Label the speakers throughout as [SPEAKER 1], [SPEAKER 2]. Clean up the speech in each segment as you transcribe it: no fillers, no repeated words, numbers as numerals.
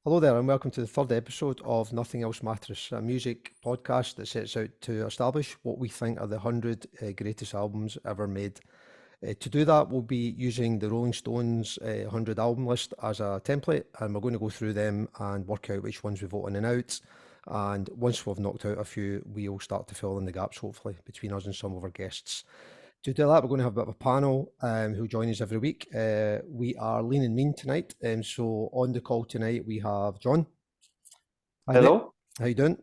[SPEAKER 1] Hello there, and welcome to the third episode of Nothing Else Mattress, a music podcast that sets out to establish what we think are the 100 greatest albums ever made. To do that, we'll be using the Rolling Stones 100 album list as a template, and we're going to go through them and work out which ones we vote in and out. And once we've knocked out a few, we'll start to fill in the gaps, hopefully, between us and some of our guests. To do that, we're going to have a bit of a panel who'll join us every week. We are lean and mean tonight. So on the call tonight, we have John. Hi, mate.
[SPEAKER 2] Hello.
[SPEAKER 1] How you doing?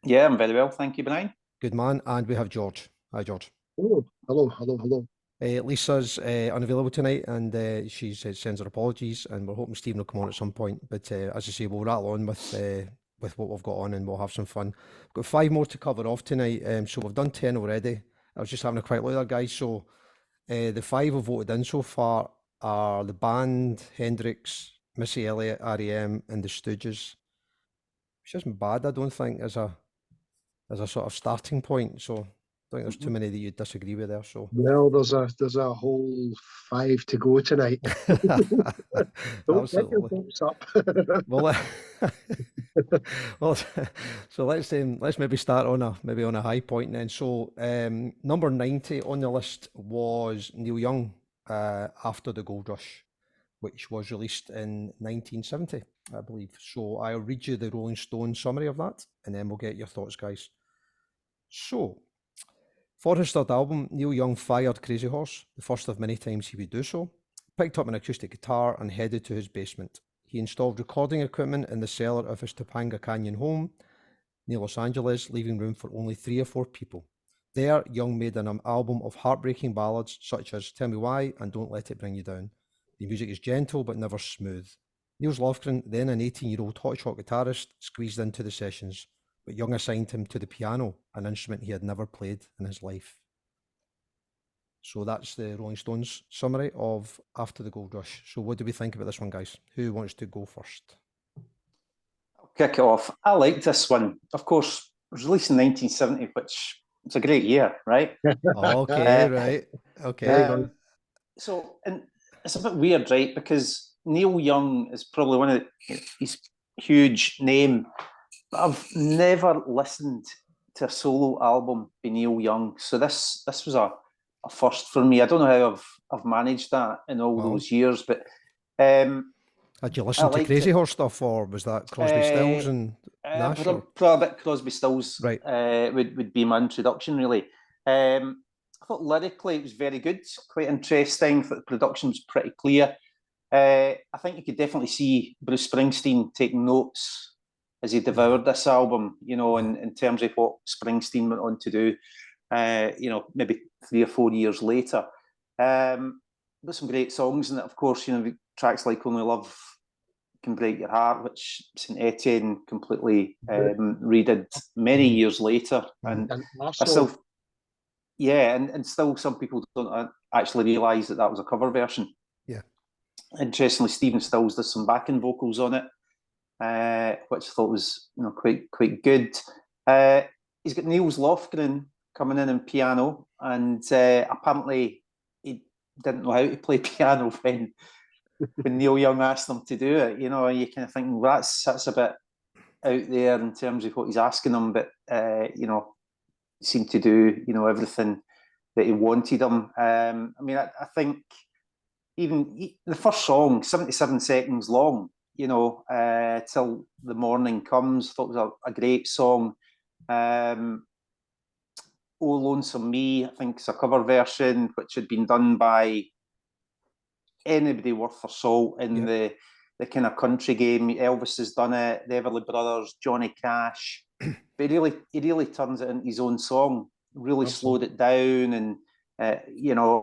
[SPEAKER 2] Yeah, I'm very well, thank you, Brian.
[SPEAKER 1] Good man. And we have George. Hi, George.
[SPEAKER 3] Oh, hello.
[SPEAKER 1] Lisa's unavailable tonight, and she sends her apologies, and we're hoping Stephen will come on at some point. But as I say, we'll rattle on with what we've got on, and we'll have some fun. We've got 5 more to cover off tonight, so we've done 10 already. I was just having a quick look there, guys. So the 5 we've voted in so far are the band, Hendrix, Missy Elliott, R.E.M., and the Stooges. Which isn't bad, I don't think, as a sort of starting point. So I don't think there's too many that you disagree with there. So
[SPEAKER 3] Well, there's a whole 5 to go tonight. Don't get your
[SPEAKER 1] absolutely.
[SPEAKER 3] hopes up.
[SPEAKER 1] Well, well, so let's maybe start on a high point then. So number 90 on the list was Neil Young, After the Gold Rush, which was released in 1970, I believe. So I'll read you the Rolling Stone summary of that, and then we'll get your thoughts, guys. So, for his third album, Neil Young fired Crazy Horse, the first of many times he would do so, picked up an acoustic guitar and headed to his basement. He installed recording equipment in the cellar of his Topanga Canyon home near Los Angeles, leaving room for only 3 or 4 people. There, Young made an album of heartbreaking ballads such as Tell Me Why and Don't Let It Bring You Down. The music is gentle but never smooth. Niels Lofgren, then an 18-year-old hotshot guitarist, squeezed into the sessions, but Young assigned him to the piano, an instrument he had never played in his life. So that's the Rolling Stones summary of After the Gold Rush. So what do we think about this one, guys? Who wants to go first?
[SPEAKER 2] I'll kick it off. I liked this one. Of course, it was released in 1970, which it's a great year, right?
[SPEAKER 1] Okay, right. Okay.
[SPEAKER 2] So, and it's a bit weird, right? Because Neil Young is probably one of his huge name, but I've never listened to a solo album by Neil Young. So this was a first for me. I don't know how I've managed that in all those years, but
[SPEAKER 1] had you listened to Crazy Horse stuff, or was that Crosby, Stills and Nash?
[SPEAKER 2] Probably a bit Crosby, Stills,
[SPEAKER 1] right.
[SPEAKER 2] would be my introduction, really. I thought lyrically it was very good, quite interesting. I thought the production was pretty clear. I think you could definitely see Bruce Springsteen taking notes as he devoured this album, in terms of what Springsteen went on to do, maybe 3 or 4 years later. There's some great songs in it, of course, tracks like Only Love Can Break Your Heart, which St. Etienne completely redid many years later. And still, and still some people don't actually realise that was a cover version.
[SPEAKER 1] Yeah.
[SPEAKER 2] Interestingly, Stephen Stills does some backing vocals on it, which I thought was quite good. He's got Niels Lofgren coming in piano, and apparently he didn't know how to play piano when Neil Young asked him to do it. You kind of think, well, that's a bit out there in terms of what he's asking him, but he seemed to do everything that he wanted him. I think even the first song, 77 seconds long, Till the Morning Comes, I thought it was a great song. Oh Lonesome Me, I think it's a cover version which had been done by anybody worth their salt in the kind of country game. Elvis has done it, the Everly Brothers, Johnny Cash. But he really turns it into his own song, really slowed it down, and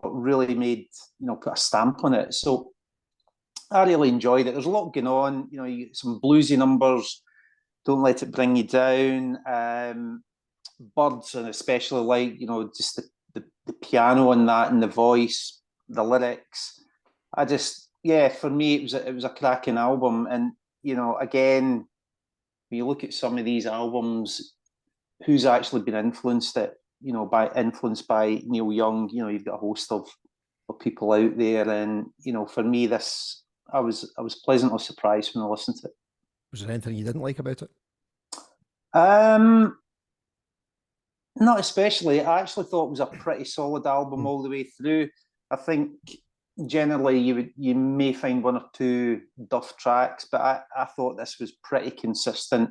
[SPEAKER 2] really made, put a stamp on it. So I really enjoyed it. There's a lot going on, you get some bluesy numbers, Don't Let It Bring You Down, Birds, and especially just the piano on that and the voice, the lyrics. For me, it was a cracking album. And, again, when you look at some of these albums, who's actually been influenced by Neil Young, you've got a host of people out there. And, for me, I was pleasantly surprised when I listened to it.
[SPEAKER 1] Was there anything you didn't like about it?
[SPEAKER 2] Not especially. I actually thought it was a pretty solid album all the way through. I think generally you may find one or two duff tracks, but I thought this was pretty consistent.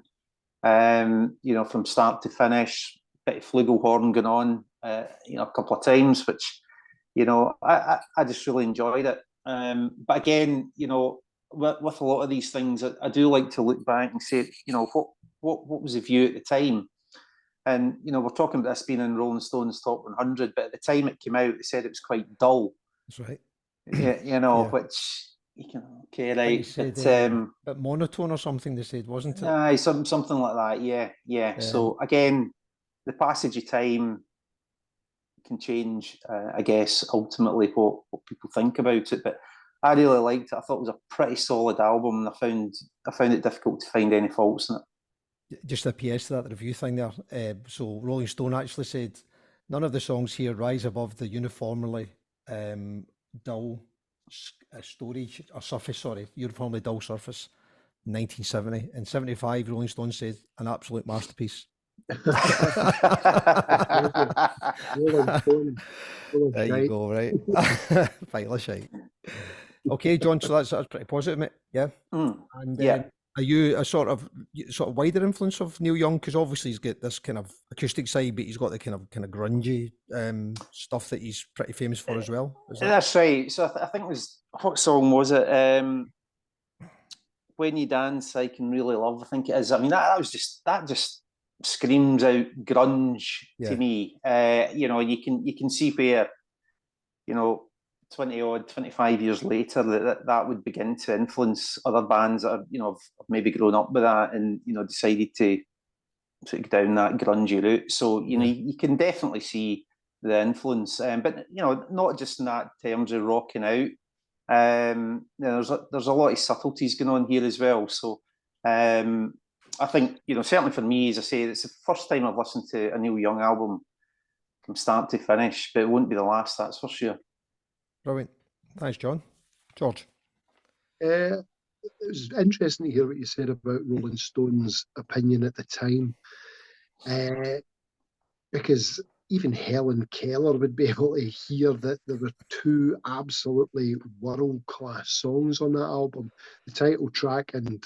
[SPEAKER 2] From start to finish, bit of flugelhorn going on, a couple of times, which I just really enjoyed it. But again, with a lot of these things, I do like to look back and say, what was the view at the time? And we're talking about this being in Rolling Stone's top 100, but at the time it came out, they said it was quite dull.
[SPEAKER 1] That's right.
[SPEAKER 2] Yeah. Which okay, right?
[SPEAKER 1] Said, but monotone or something. They said, wasn't it?
[SPEAKER 2] Something like that. Yeah. So again, the passage of time can change, I guess, ultimately what people think about it. But I really liked it. I thought it was a pretty solid album, and I found it difficult to find any faults in it.
[SPEAKER 1] Just a PS to that review thing there. So Rolling Stone actually said none of the songs here rise above the uniformly dull uniformly dull surface. 1970 and 75, Rolling Stone said an absolute masterpiece. There you go, right? Pile of shite. Okay, John. So that's pretty positive, mate. Yeah. And are you a sort of wider influence of Neil Young? Because obviously he's got this kind of acoustic side, but he's got the kind of grungy stuff that he's pretty famous for as well.
[SPEAKER 2] That's right. So I think it was, what song was it? When You Dance, I Can Really Love. I think it is. I mean, that just screams out grunge to me. You can see where 25 years later that would begin to influence other bands that have maybe grown up with that and decided to go down that grungy route. So you can definitely see the influence, but not just in that terms of rocking out. There's a lot of subtleties going on here as well. So I think certainly for me, as I say, it's the first time I've listened to a Neil Young album from start to finish, but it won't be the last, that's for sure.
[SPEAKER 1] Brilliant. Thanks, John. George?
[SPEAKER 3] It was interesting to hear what you said about Rolling Stone's opinion at the time, because even Helen Keller would be able to hear that there were two absolutely world-class songs on that album, the title track and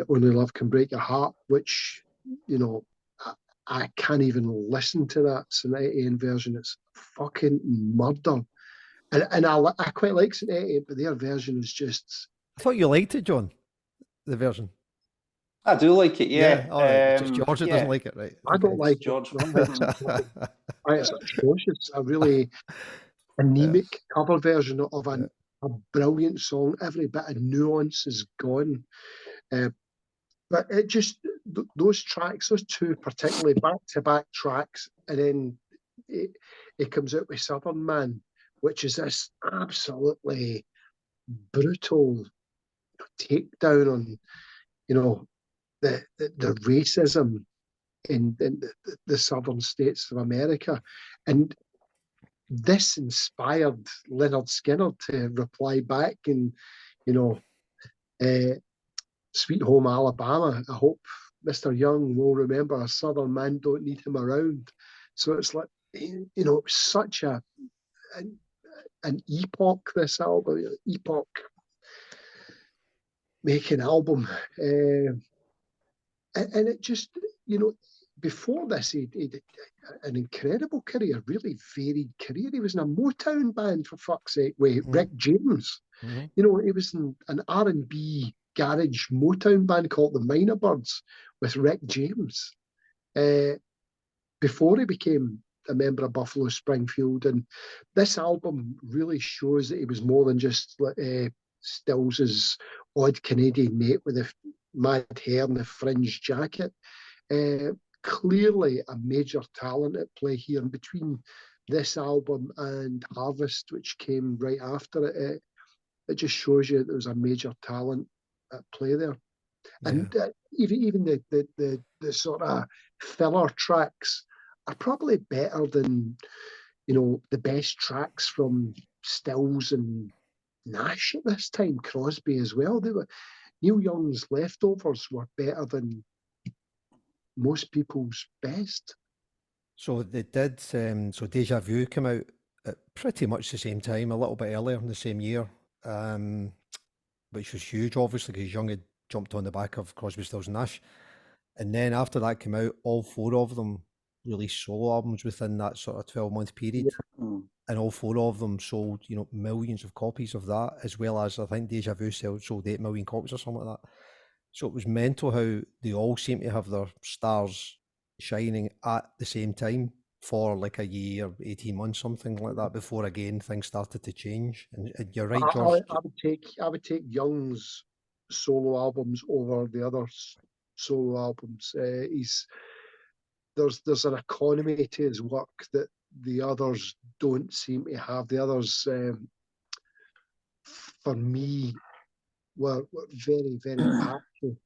[SPEAKER 3] Only Love Can Break Your Heart, which, I can't even listen to that St. Etienne version. It's fucking murder. And I quite like St. Etienne, but their version is just...
[SPEAKER 1] I thought you liked it, John, the version.
[SPEAKER 2] I do like it, yeah.
[SPEAKER 1] All right. It's just George that doesn't like it, right?
[SPEAKER 3] I don't like
[SPEAKER 2] George.
[SPEAKER 3] It's atrocious. A really anemic cover version of a brilliant song. Every bit of nuance is gone. But it just, those tracks, those two particularly back-to-back tracks, and then it comes out with Southern Man, which is this absolutely brutal takedown on, the racism in the southern states of America. And this inspired Lynyrd Skynyrd to reply back and, Sweet Home Alabama. I hope Mr. Young will remember a Southern man don't need him around. So it's like, it was such an epoch, this album, epoch making album. And it just, before this, he did an incredible career, really varied career. He was in a Motown band, for fuck's sake, with Rick James. He was in an R&B garage Motown band called the Minor Birds with Rick James before he became a member of Buffalo Springfield. And this album really shows that he was more than just Stills' odd Canadian mate with the mad hair and the fringe jacket. Clearly a major talent at play here. And between this album and Harvest, which came right after it, it just shows you there was a major talent at play there. And even the sort of filler tracks are probably better than the best tracks from Stills and Nash at this time, Crosby as well. They were, Neil Young's Leftovers were better than most people's best.
[SPEAKER 1] So they did. So Deja Vu came out at pretty much the same time, a little bit earlier in the same year, which was huge, obviously, because Young had jumped on the back of Crosby, Stills and Nash. And then after that came out, all four of them released solo albums within that sort of 12-month period.
[SPEAKER 2] Mm.
[SPEAKER 1] And all four of them sold, millions of copies of that, as well as I think Deja Vu sold 8 million copies or something like that. So it was mental how they all seem to have their stars shining at the same time for like a year, 18 months, something like that, before again things started to change. And you're right, George.
[SPEAKER 3] I would take Young's solo albums over the other solo albums. There's an economy to his work that the others don't seem to have. The others, for me, were very, very patchy,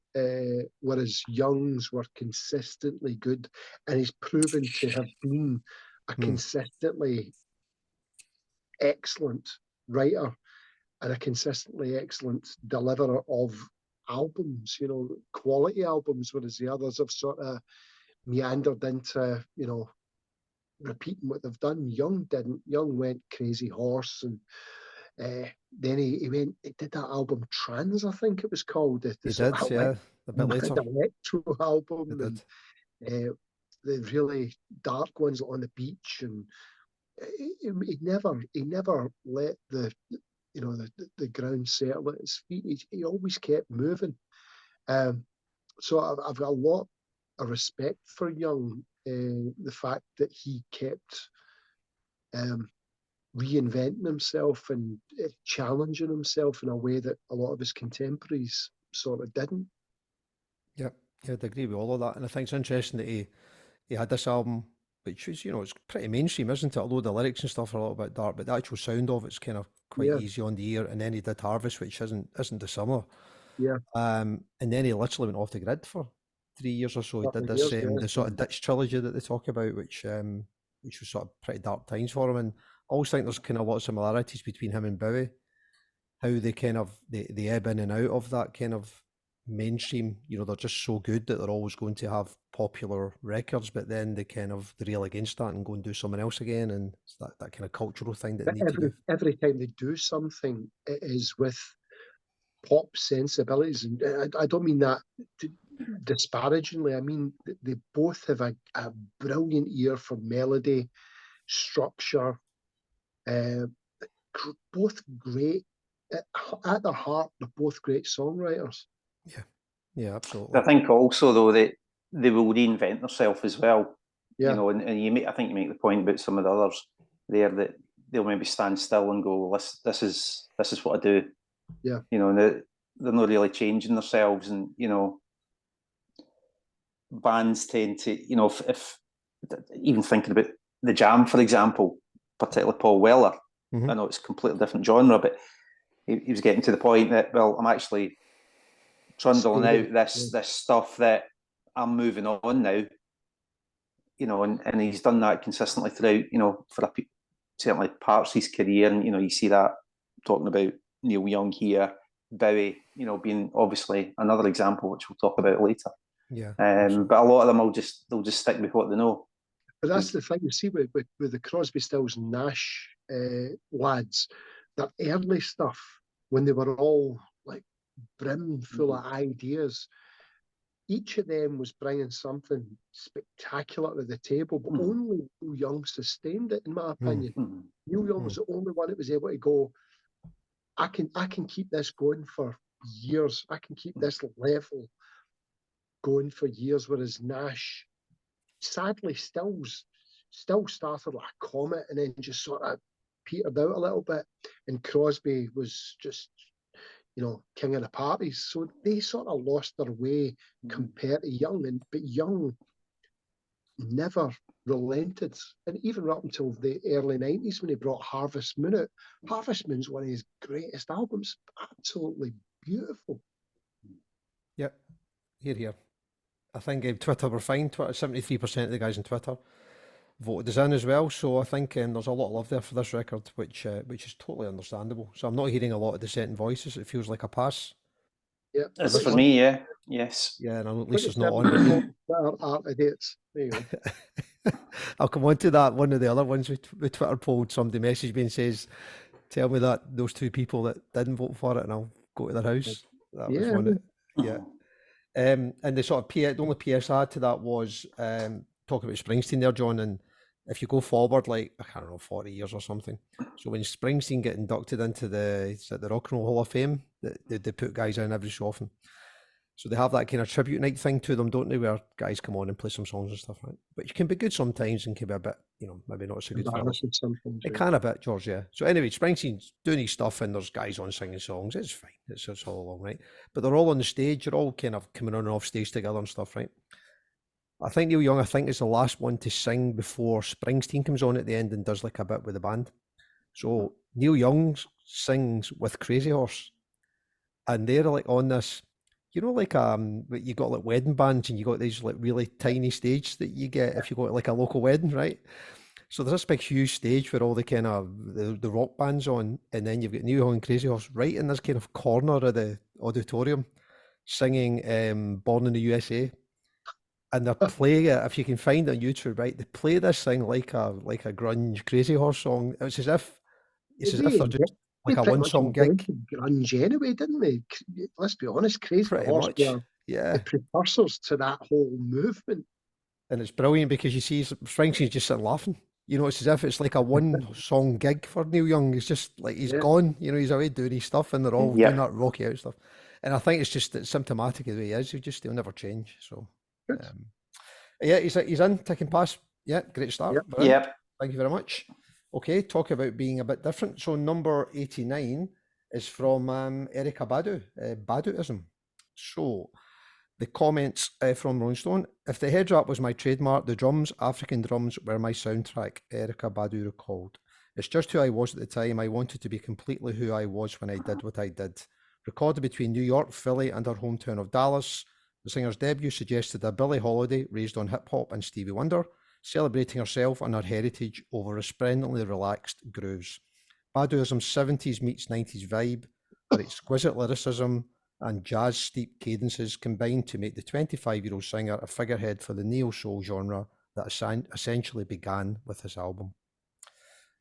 [SPEAKER 3] whereas Young's were consistently good, and he's proven to have been a consistently excellent writer and a consistently excellent deliverer of albums, quality albums, whereas the others have sort of meandered into, repeating what they've done. Young didn't. Young went Crazy Horse, and then he did that album Trans, I think it was called.
[SPEAKER 1] He did, yeah, a bit later.
[SPEAKER 3] The electro album,
[SPEAKER 1] He did.
[SPEAKER 3] and the really dark ones On the Beach, and he never let the ground settle at his feet. He always kept moving. So I've got a lot of respect for Young. The fact that he kept reinventing himself and challenging himself in a way that a lot of his contemporaries sort of didn't.
[SPEAKER 1] Yeah, I'd agree with all of that. And I think it's interesting that he had this album, which is, it's pretty mainstream, isn't it? Although the lyrics and stuff are a little bit dark, but the actual sound of it's kind of quite easy on the ear. And then he did Harvest, which isn't dissimilar.
[SPEAKER 3] Yeah.
[SPEAKER 1] And then he literally went off the grid for 3 years or so. He did this the sort of Ditch trilogy that they talk about, which was sort of pretty dark times for him. And I always think there's kind of a lot of similarities between him and Bowie, how they kind of they ebb in and out of that kind of mainstream. They're just so good that they're always going to have popular records, but then they rail against that and go and do something else again, and it's that kind of cultural thing that they need to do.
[SPEAKER 3] Every time they do something, it is with pop sensibilities, and I don't mean that disparagingly. I mean they both have a brilliant ear for melody, structure. Both great at their heart. They're both great songwriters.
[SPEAKER 1] Yeah, absolutely.
[SPEAKER 2] I think also though that they will reinvent themselves as well.
[SPEAKER 3] Yeah.
[SPEAKER 2] And I think you make the point about some of the others there that they'll maybe stand still and go, this is what I do.
[SPEAKER 3] Yeah.
[SPEAKER 2] And they're not really changing themselves, and bands tend to, if even thinking about the Jam, for example, particularly Paul Weller. I know it's a completely different genre, but he was getting to the point that, well, I'm actually trundling out this stuff that I'm moving on now, and he's done that consistently throughout, for certainly parts of his career. And, you see that talking about Neil Young here, Bowie, being obviously another example, which we'll talk about later.
[SPEAKER 1] Yeah.
[SPEAKER 2] But a lot of them they'll just stick with what they know.
[SPEAKER 3] But that's the thing, you see, with the Crosby, Stills and Nash lads, that early stuff, when they were all like brim full of ideas, each of them was bringing something spectacular to the table, but only Neil Young sustained it, in my opinion. Neil Young was the only one that was able to go, I can keep this going for years. I can keep this level going for years, whereas Nash sadly still started like a comet and then just sort of petered out a little bit, and Crosby was just king of the parties. So they sort of lost their way compared to Young, but Young never relented, and even up until the early 90s when he brought Harvest Moon out. Harvest Moon's one of his greatest albums, absolutely beautiful.
[SPEAKER 1] Yep, here. I think Twitter were fine. 73% of the guys on Twitter voted us in as well. So I think there's a lot of love there for this record, which is totally understandable. So I'm not hearing a lot of dissenting voices. It feels like a pass.
[SPEAKER 3] Yeah,
[SPEAKER 2] It's
[SPEAKER 1] this
[SPEAKER 2] for
[SPEAKER 1] one?
[SPEAKER 2] me, yeah. Yes.
[SPEAKER 1] Yeah, and at
[SPEAKER 3] Put
[SPEAKER 1] least it's not
[SPEAKER 3] yourself
[SPEAKER 1] on. But you,
[SPEAKER 3] art idiots. There you go.
[SPEAKER 1] I'll come on to that. One of the other ones we Twitter polled, somebody messaged me and says, "Tell me that those two people that didn't vote for it, and I'll go to their house." That was
[SPEAKER 3] Yeah,
[SPEAKER 1] one. Yeah. And the sort of the only PS I had to that was talking about Springsteen there, John. And if you go forward, like I can't know, 40 years or something. So when Springsteen get inducted into the Rock and Roll Hall of Fame, they put guys in every so often. So they have that kind of tribute night thing to them, don't they? Where guys come on and play some songs and stuff, right? Which can be good sometimes and can be a bit, maybe not so good for others.
[SPEAKER 3] embarrassing sometimes.
[SPEAKER 1] It can a bit, George, yeah. So anyway, Springsteen's doing his stuff and there's guys on singing songs. It's fine. It's all along, right? But they're all on the stage. You're all kind of coming on and off stage together and stuff, right? I think Neil Young, is the last one to sing before Springsteen comes on at the end and does like a bit with the band. So Neil Young sings with Crazy Horse. And they're like on this, like you got like wedding bands and you got these like really tiny stage that you get if you go to like a local wedding, right? So there's this big huge stage where all the kind of the rock bands on, and then you've got Neil Young and Crazy Horse right in this kind of corner of the auditorium singing Born in the USA. And they're playing it, if you can find it on YouTube, right? They play this thing like a grunge Crazy Horse song. It's as if they're just like a
[SPEAKER 3] pretty
[SPEAKER 1] one
[SPEAKER 3] much
[SPEAKER 1] song gig.
[SPEAKER 3] grunge anyway, didn't they? Let's be honest, Crazy
[SPEAKER 1] Pretty
[SPEAKER 3] Horse
[SPEAKER 1] much.
[SPEAKER 3] were
[SPEAKER 1] Yeah.
[SPEAKER 3] the precursors to that whole movement.
[SPEAKER 1] And it's brilliant because you see Springsteen's just sitting laughing. It's as if it's like a one song gig for Neil Young. It's just like he's gone, he's away doing his stuff and they're all doing that rocky out stuff. And I think it's just symptomatic of the way he is. He'll never change. So, yeah, he's in, ticking past. Yeah, great start.
[SPEAKER 2] Yep.
[SPEAKER 1] Thank you very much. Okay, talk about being a bit different. So number 89 is from Erykah Badu, Baduism. So the comments from Rolling Stone: if the head wrap was my trademark, the drums, African drums, were my soundtrack, Erykah Badu recalled. It's just who I was at the time. I wanted to be completely who I was when I did what I did. Recorded between New York, Philly, and her hometown of Dallas, the singer's debut suggested a Billie Holiday raised on hip-hop and Stevie Wonder, celebrating herself and her heritage over resplendently relaxed grooves. Baduism's 70s meets 90s vibe, her exquisite lyricism, and jazz-steeped cadences combined to make the 25-year-old singer a figurehead for the neo-soul genre that essentially began with this album.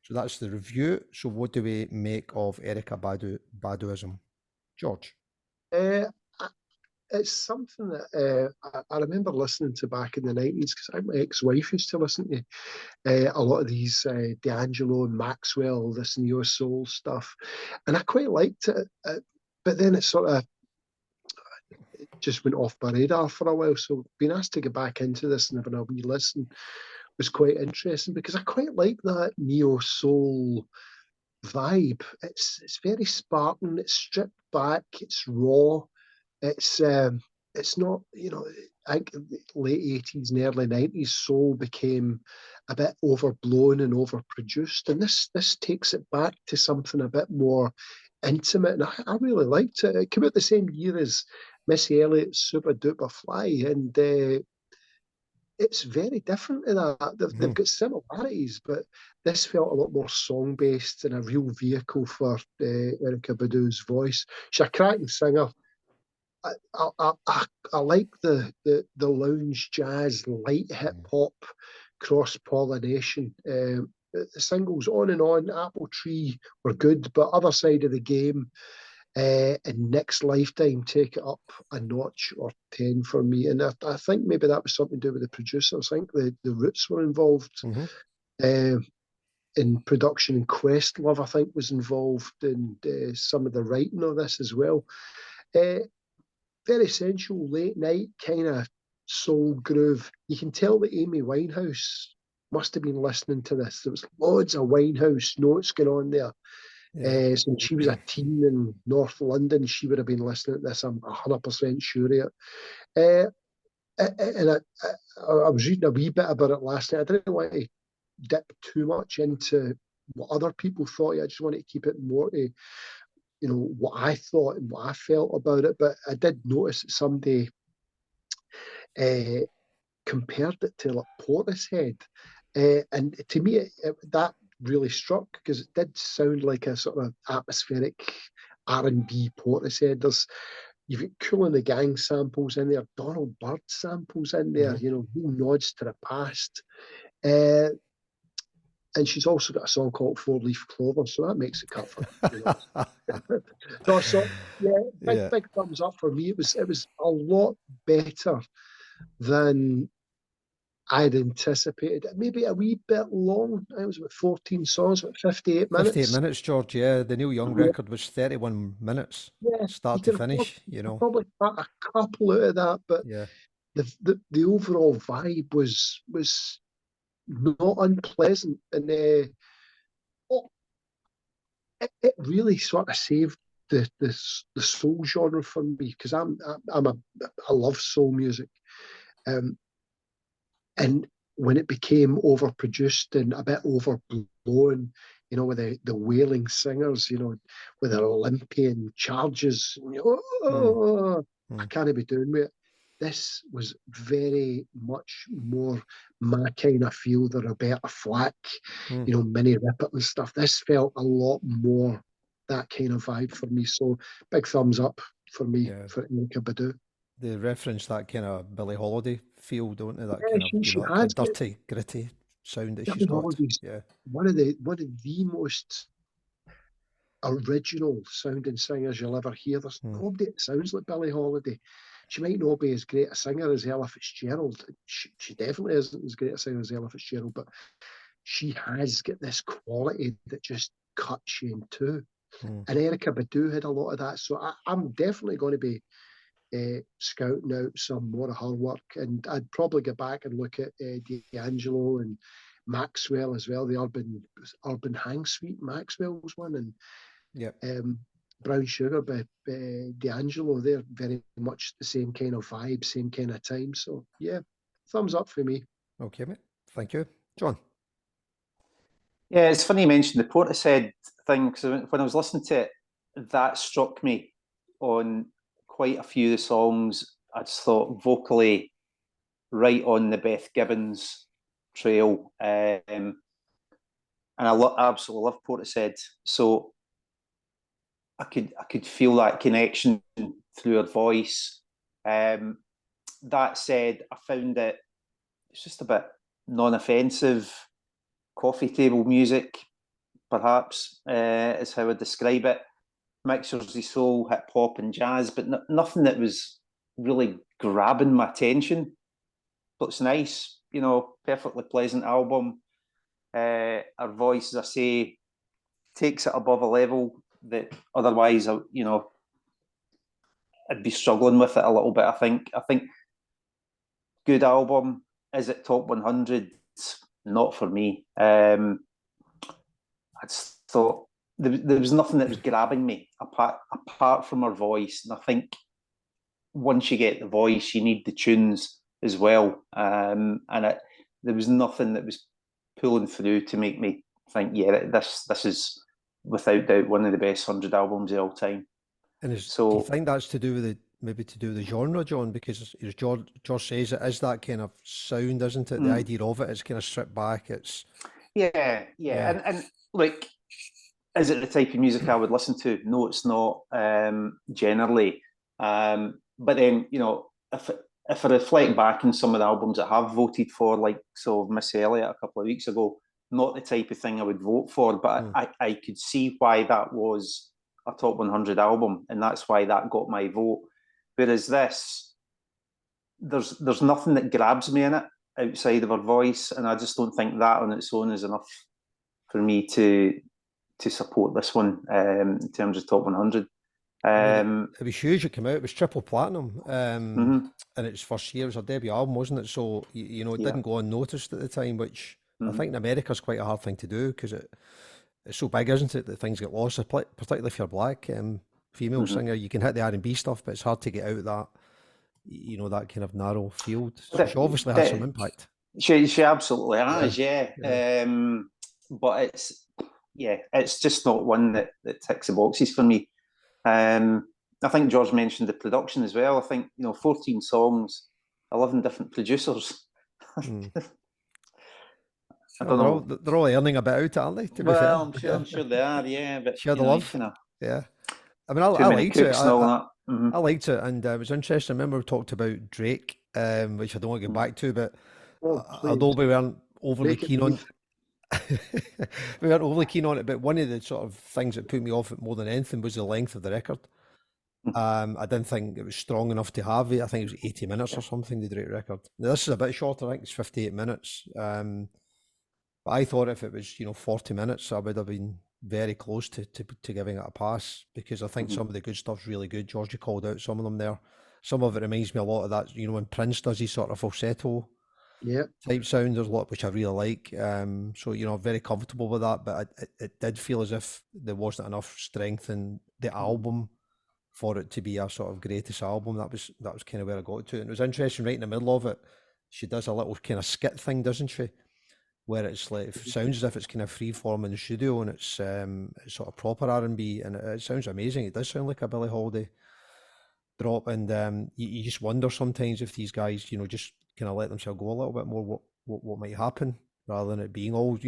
[SPEAKER 1] So that's the review. So what do we make of Erykah Baduism? George?
[SPEAKER 3] It's something that I remember listening to back in the 90s because my ex-wife used to listen to a lot of these D'Angelo and Maxwell, this neo-soul stuff. And I quite liked it. But then it sort of just went off my radar for a while. So being asked to get back into this and having a wee listen was quite interesting because I quite like that neo-soul vibe. It's very Spartan, it's stripped back, it's raw. It's not, I think late 80s and early 90s soul became a bit overblown and overproduced, and this takes it back to something a bit more intimate, and I really liked it. It came out the same year as Missy Elliott's Super Duper Fly, and it's very different to that. They've got similarities, but this felt a lot more song-based and a real vehicle for Erykah Badu's voice. She's a cracking singer. I like the lounge jazz, light hip hop, cross pollination. The singles On and On, Apple Tree were good, but Other Side of the Game and Next Lifetime take it up a notch or 10 for me. And I think maybe that was something to do with the producers. I think the Roots were involved in production, and Questlove, I think, was involved in some of the writing of this as well. Very sensual, late night kind of soul groove. You can tell that Amy Winehouse must have been listening to this. There was loads of Winehouse notes going on there. Yeah. So when she was a teen in North London, she would have been listening to this. I'm 100% sure of it. And I was reading a wee bit about it last night. I didn't want to dip too much into what other people thought. I just wanted to keep it more to what I thought and what I felt about it. But I did notice that somebody compared it to like Portishead. And to me, that really struck because it did sound like a sort of atmospheric R&B Portishead. You've got Kool and the Gang samples in there, Donald Byrd samples in there, you know, real nods to the past. And she's also got a song called Four Leaf Clover, so that makes it cut for you know. So yeah, big thumbs up for me. It was a lot better than I'd anticipated. Maybe a wee bit long. It was about 14 songs, about 58 minutes.
[SPEAKER 1] 58 minutes, George. Yeah, the Neil Young record was 31 minutes, start to finish. You know,
[SPEAKER 3] probably cut a couple out of that, but
[SPEAKER 1] yeah,
[SPEAKER 3] the overall vibe was not unpleasant, and it really sort of saved the soul genre for me, because I love soul music, and when it became overproduced and a bit overblown, you know, with the wailing singers, you know, with their Olympian charges, I can't be doing with it. This was very much more my kind of feel, the Roberta Flack, you know, Minnie Rippert and stuff. This felt a lot more that kind of vibe for me. So big thumbs up for me for Erykah Badu.
[SPEAKER 1] They reference that kind of Billie Holiday feel, don't they? That
[SPEAKER 3] Yeah,
[SPEAKER 1] kind of, you
[SPEAKER 3] she
[SPEAKER 1] know, that kind
[SPEAKER 3] has
[SPEAKER 1] of dirty, gritty sound that she's
[SPEAKER 3] Billie
[SPEAKER 1] got.
[SPEAKER 3] Holiday's
[SPEAKER 1] Yeah,
[SPEAKER 3] one of the most original sounding singers you'll ever hear. There's nobody that sounds like Billie Holiday. She might not be as great a singer as Ella Fitzgerald. She definitely isn't as great a singer as Ella Fitzgerald, but she has got this quality that just cuts you in two. And Erykah Badu had a lot of that. So I'm definitely going to be scouting out some more of her work. And I'd probably go back and look at D'Angelo and Maxwell as well, the Urban Hang Suite, Maxwell's one, and Brown Sugar by D'Angelo. They're very much the same kind of vibe, same kind of time. So yeah, thumbs up for me.
[SPEAKER 1] Okay, mate. Thank you. John?
[SPEAKER 2] Yeah, it's funny you mentioned the Portishead thing, because when I was listening to it, that struck me on quite a few of the songs. I just thought vocally right on the Beth Gibbons trail. And I absolutely love Portishead. So I could feel that connection through her voice. That said, I found it's just a bit non-offensive, coffee table music, perhaps, is how I describe it. Mixtures of soul, hip hop, and jazz, but nothing that was really grabbing my attention. But it's nice, you know, perfectly pleasant album. Her voice, as I say, takes it above a level that otherwise, you know, I'd be struggling with it a little bit. I think good album. Is it top 100? Not for me. I just thought there was nothing that was grabbing me apart from her voice. And I think once you get the voice, you need the tunes as well. And there was nothing that was pulling through to make me think, yeah, this is without doubt one of the best 100 albums of all time.
[SPEAKER 1] And do you think that's to do with the genre, John? Because as George says, it is that kind of sound, isn't it? The idea of it is kind of stripped back. It's
[SPEAKER 2] yeah. And like, is it the type of music I would listen to? No, it's not, generally. But then, you know, if I reflect back on some of the albums that I have voted for, like Miss Elliott a couple of weeks ago, not the type of thing I would vote for, but I could see why that was a top 100 album, and that's why that got my vote. Whereas this, there's nothing that grabs me in it outside of her voice, and I just don't think that on its own is enough for me to support this one in terms of top 100.
[SPEAKER 1] It was huge. It came out. It was triple platinum, and its first year. It was her debut album, wasn't it? So you know, it didn't go unnoticed at the time, which I think in America is quite a hard thing to do, because it's so big, isn't it, that things get lost, particularly if you're black, female singer. You can hit the R&B stuff, but it's hard to get out of that, you know, that kind of narrow field. So she obviously has some impact.
[SPEAKER 2] She absolutely has, yeah. But it's just not one that ticks the boxes for me. I think George mentioned the production as well. I think, you know, 14 songs, 11 different producers. I don't know.
[SPEAKER 1] They're all earning a bit out, aren't they?
[SPEAKER 2] I'm sure they are, yeah. But
[SPEAKER 1] share the love.
[SPEAKER 2] kinda...
[SPEAKER 1] Yeah. I mean, I
[SPEAKER 2] Too many
[SPEAKER 1] liked it.
[SPEAKER 2] cooks and all that.
[SPEAKER 1] I liked it, and it was interesting. I remember we talked about Drake, which I don't want to get back to, but
[SPEAKER 3] Oh,
[SPEAKER 1] although
[SPEAKER 3] please,
[SPEAKER 1] we weren't overly
[SPEAKER 3] make it
[SPEAKER 1] keen on,
[SPEAKER 3] brief.
[SPEAKER 1] we weren't overly keen on it. But one of the sort of things that put me off it more than anything was the length of the record. I didn't think it was strong enough to have it. I think it was 80 minutes or something, the Drake record. Now, this is a bit shorter. I think it's 58 minutes. But I thought if it was, 40 minutes, I would have been very close to giving it a pass, because I think some of the good stuff's really good. Georgie called out some of them there. Some of it reminds me a lot of that, when Prince does his sort of falsetto
[SPEAKER 3] Yeah,
[SPEAKER 1] type sound. There's a lot which I really like. So, I'm very comfortable with that. But it did feel as if there wasn't enough strength in the album for it to be a sort of greatest album. That was kind of where I got to. And it was interesting, right in the middle of it, she does a little kind of skit thing, doesn't she? Where it's like, it sounds as if it's kind of free form in the studio, and it's sort of proper R&B, and it sounds amazing. It does sound like a Billie Holiday drop, and you just wonder sometimes if these guys, just kind of let themselves go a little bit more, what might happen, rather than it being all,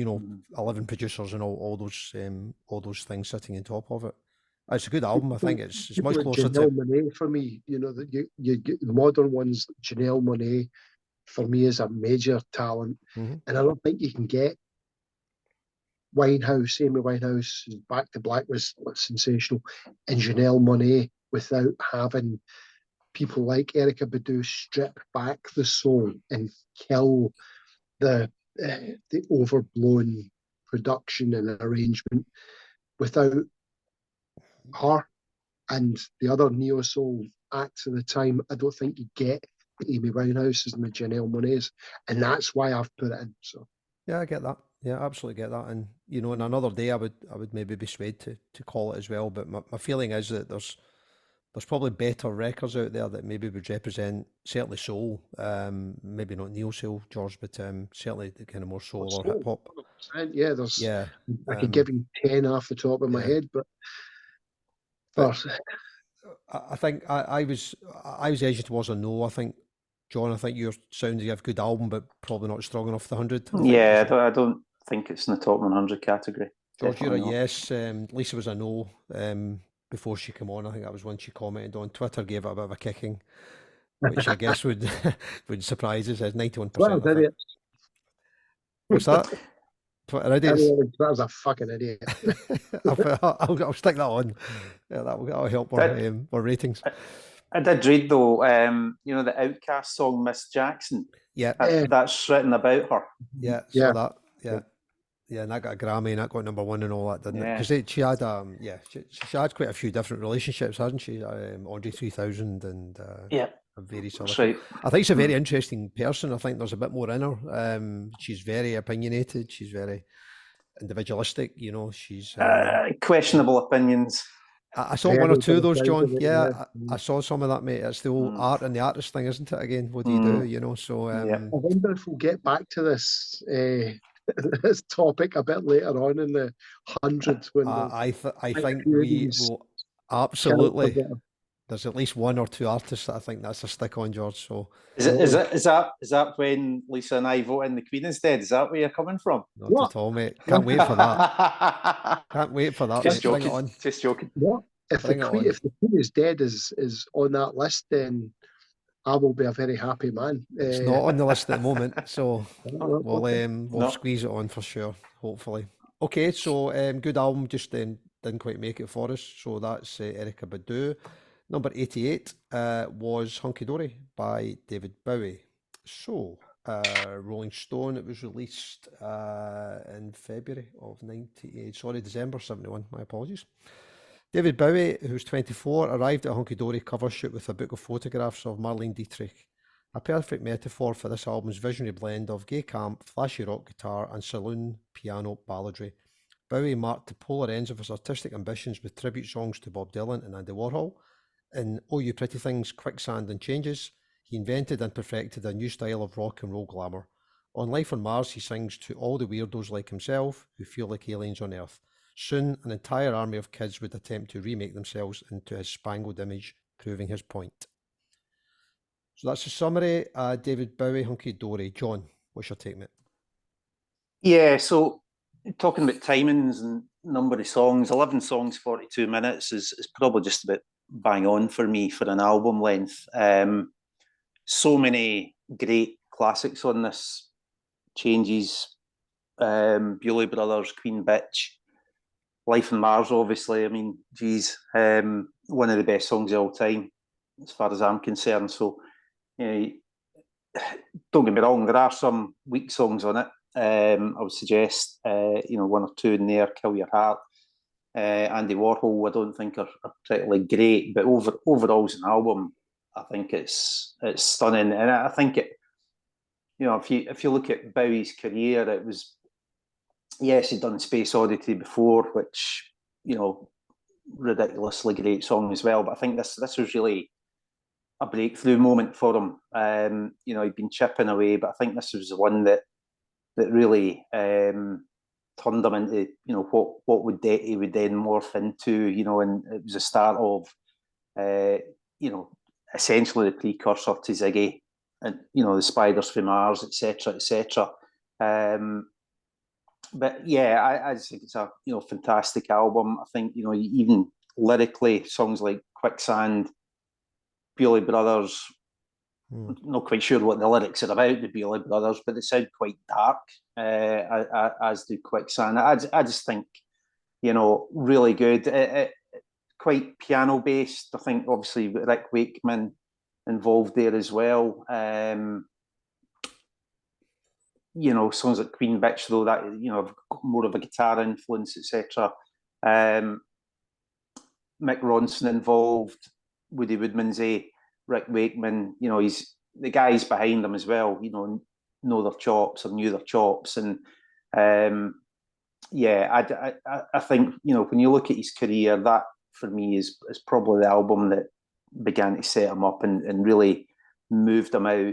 [SPEAKER 1] 11 producers and all those things sitting on top of it. It's a good album. I think it's much
[SPEAKER 3] People like
[SPEAKER 1] closer
[SPEAKER 3] Janelle
[SPEAKER 1] to.
[SPEAKER 3] Monáe for me. That you get the modern ones. Janelle Monáe for me is a major talent,
[SPEAKER 1] Mhm.
[SPEAKER 3] and I don't think you can get Winehouse. Amy Winehouse, Back to Black was sensational, and Janelle Monáe without having people like Erykah Badu strip back the soul and kill the overblown production and arrangement. Without her and the other neo soul acts of the time, I don't think you get the Amy Winehouses and the Janelle Monáes, and that's why I've put it in. So
[SPEAKER 1] Yeah, I get that. Yeah, I absolutely get that. And in another day, I would maybe be swayed to call it as well. But my feeling is that there's probably better records out there that maybe would represent certainly soul, maybe not neo soul, George, but certainly the kind of more soul or hip hop.
[SPEAKER 3] 100%, yeah,
[SPEAKER 1] Yeah,
[SPEAKER 3] I could give you 10 off the top of my head, but
[SPEAKER 1] I think I was edging towards a no. I think, John, I think you're sounding you have a good album, but probably not strong enough for the 100.
[SPEAKER 2] Yeah, I don't think it's in the top 100 category.
[SPEAKER 1] George, you're a
[SPEAKER 2] Definitely not.
[SPEAKER 1] yes. Lisa was a no before she came on. I think that was one she commented on. Twitter gave it a bit of a kicking, which I guess would surprise us. As 91%.
[SPEAKER 3] well,
[SPEAKER 1] I think. What's that? Twitter idiots.
[SPEAKER 3] That was a fucking idiot.
[SPEAKER 1] I'll stick that on. Yeah, that'll help our ratings.
[SPEAKER 2] I did read though, the Outcast song "Miss Jackson."
[SPEAKER 1] Yeah,
[SPEAKER 2] that's written about her.
[SPEAKER 1] Yeah, saw that. Yeah, and that got a Grammy, and that got #1 and all that, didn't it? Because she had she had quite a few different relationships, hasn't she? Andre 3000 and various other.
[SPEAKER 2] Right.
[SPEAKER 1] I think she's a very interesting person. I think there's a bit more in her. She's very opinionated. She's very individualistic. She's
[SPEAKER 2] questionable opinions.
[SPEAKER 1] I saw one or two of those, John. Yeah, I saw some of that, mate. It's the whole art and the artist thing, isn't it? Again, what do you do? So
[SPEAKER 3] I wonder if we'll get back to this this topic a bit later on in the hundreds. When
[SPEAKER 1] I think we will absolutely. There's at least one or two artists that I think that's a stick on, George. So
[SPEAKER 2] is that when Lisa and I vote in the Queen instead? Is that where you're coming from?
[SPEAKER 1] Not at all, mate. Can't wait for that. Can't wait for that.
[SPEAKER 2] Just joking.
[SPEAKER 1] Bring it on.
[SPEAKER 2] Just joking.
[SPEAKER 3] What if the Queen is dead is on that list? Then I will be a very happy man.
[SPEAKER 1] It's not on the list at the moment, so we'll squeeze it on for sure. Hopefully. Okay, so good album, just didn't quite make it for us. So that's Erykah Badu. Number 88 was Hunky Dory by David Bowie. So, Rolling Stone, it was released in February of 98. Sorry, December 71. My apologies. David Bowie, who's 24, arrived at a Hunky Dory cover shoot with a book of photographs of Marlene Dietrich. A perfect metaphor for this album's visionary blend of gay camp, flashy rock guitar, and saloon piano balladry. Bowie marked the polar ends of his artistic ambitions with tribute songs to Bob Dylan and Andy Warhol. In Oh You Pretty Things, Quicksand and Changes, he invented and perfected a new style of rock and roll glamour. On Life on Mars, he sings to all the weirdos like himself who feel like aliens on Earth. Soon, an entire army of kids would attempt to remake themselves into his spangled image, proving his point. So that's a summary. David Bowie, Hunky Dory. John, what's your take, mate?
[SPEAKER 2] Yeah, so talking about timings and number of songs. 11 songs, 42 minutes is probably just about bang on for me for an album length. So many great classics on this. Changes, Bewley Brothers, Queen Bitch, Life on Mars, obviously. I mean, geez, one of the best songs of all time, as far as I'm concerned. So, don't get me wrong, there are some weak songs on it. I would suggest, one or two in there, Kill Your Heart, Andy Warhol, I don't think are particularly great, but overall as an album, I think it's stunning. And I think it, if you look at Bowie's career, it was, yes, he'd done Space Oddity before, which, ridiculously great song as well. But I think this was really a breakthrough moment for him. He'd been chipping away, but I think this was the one that really turned him into, what he would then morph into, and it was the start of, essentially the precursor to Ziggy and, the Spiders from Mars, etc., etc. But yeah, I just think it's a fantastic album. I think even lyrically, songs like Quicksand, Bewley Brothers. Not quite sure what the lyrics are about, the Bewley Brothers, but they sound quite dark, as do Quicksand. I just think, really good. Quite piano based. I think obviously Rick Wakeman involved there as well. Songs like Queen Bitch, though, that have got more of a guitar influence, etc. Mick Ronson involved, Woody Woodmansey, Rick Wakeman. He's the guys behind them as well. Know their chops or knew their chops, and I think when you look at his career, that for me is probably the album that began to set him up and really moved him out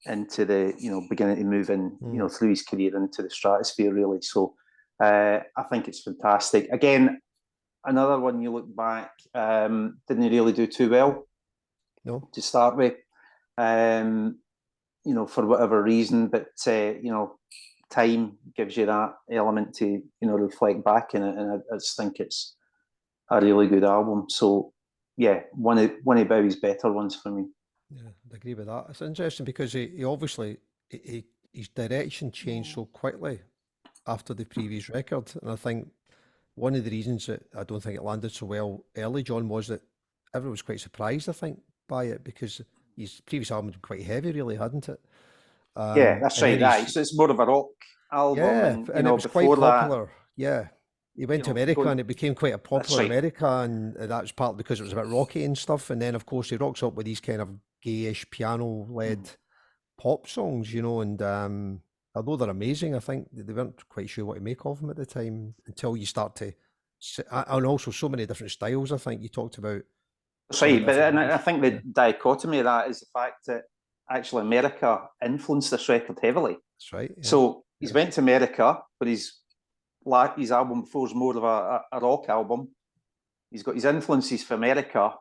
[SPEAKER 2] into the beginning to move in through his career into the stratosphere, really. So I think it's fantastic. Again, another one you look back, didn't really do too well.
[SPEAKER 1] No.
[SPEAKER 2] To start with, for whatever reason, but time gives you that element to reflect back in it, and I just think it's a really good album. So yeah, one of Bowie's better ones for me.
[SPEAKER 1] Yeah, I'd agree with that. It's interesting because he obviously his direction changed so quickly after the previous record, and I think one of the reasons that I don't think it landed so well early, John, was that everyone was quite surprised, I think, by it, because his previous album was quite heavy, really, hadn't it?
[SPEAKER 2] Yeah, that's right. It's more of a rock album,
[SPEAKER 1] and it was quite popular. Yeah, he went to America and it became quite a popular in America, and that was partly because it was a bit rocky and stuff. And then, of course, he rocks up with these kind of gayish piano-led pop songs, and although they're amazing, I think they weren't quite sure what to make of them at the time until you start to, and also so many different styles. I think you talked about.
[SPEAKER 2] That's right, but I think the dichotomy of that is the fact that actually America influenced this record heavily.
[SPEAKER 1] That's right. Yeah.
[SPEAKER 2] So he's went to America, but his album before is more of a rock album. He's got his influences from America,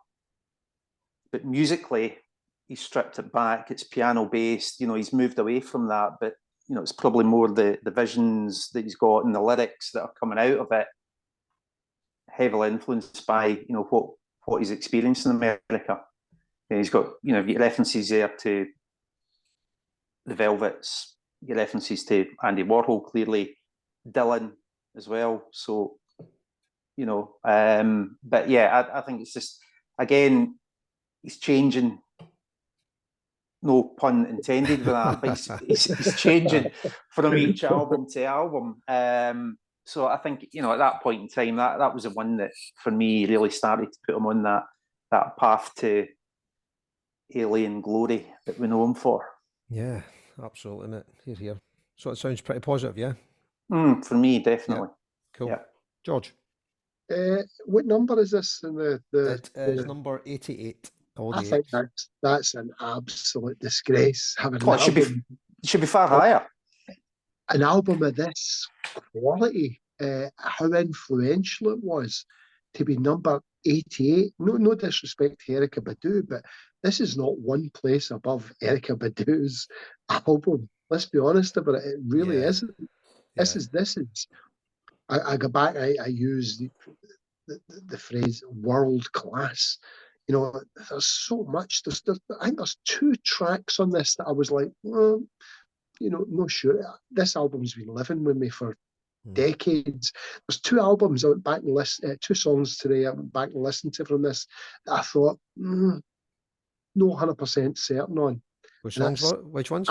[SPEAKER 2] but musically he's stripped it back. It's piano based. He's moved away from that, but it's probably more the visions that he's got and the lyrics that are coming out of it, heavily influenced by what he's experienced in America. And he's got references there to the Velvets, references to Andy Warhol, clearly Dylan as well. So but yeah, I think it's just, again, he's changing. No pun intended with that, but he's changing from each album to album. So I think at that point in time, that was the one that for me really started to put him on that path to alien glory that we know him for.
[SPEAKER 1] Yeah, absolutely, mate. Here. So it sounds pretty positive, yeah.
[SPEAKER 2] For me, definitely.
[SPEAKER 1] Yeah. Cool.
[SPEAKER 2] Yeah.
[SPEAKER 1] George,
[SPEAKER 3] what number is this in the?
[SPEAKER 1] It is number 88.
[SPEAKER 3] I think that's an absolute disgrace. Having
[SPEAKER 2] should be far higher.
[SPEAKER 3] An album of this quality, how influential it was to be number 88. No disrespect to Erykah Badu, but this is not one place above Erykah Badu's album. Let's be honest about it. It really isn't. This is I go back. I use the phrase "world class." You know, there's so much. I think there's 2 tracks on this that I was like, well, you know, no sure. This album's been living with me for decades. There's 2 albums I went back and listen, 2 songs today I went back and listened to from this that I thought, no 100% certain on.
[SPEAKER 1] Which
[SPEAKER 3] And
[SPEAKER 1] songs?
[SPEAKER 3] that's
[SPEAKER 1] Which ones?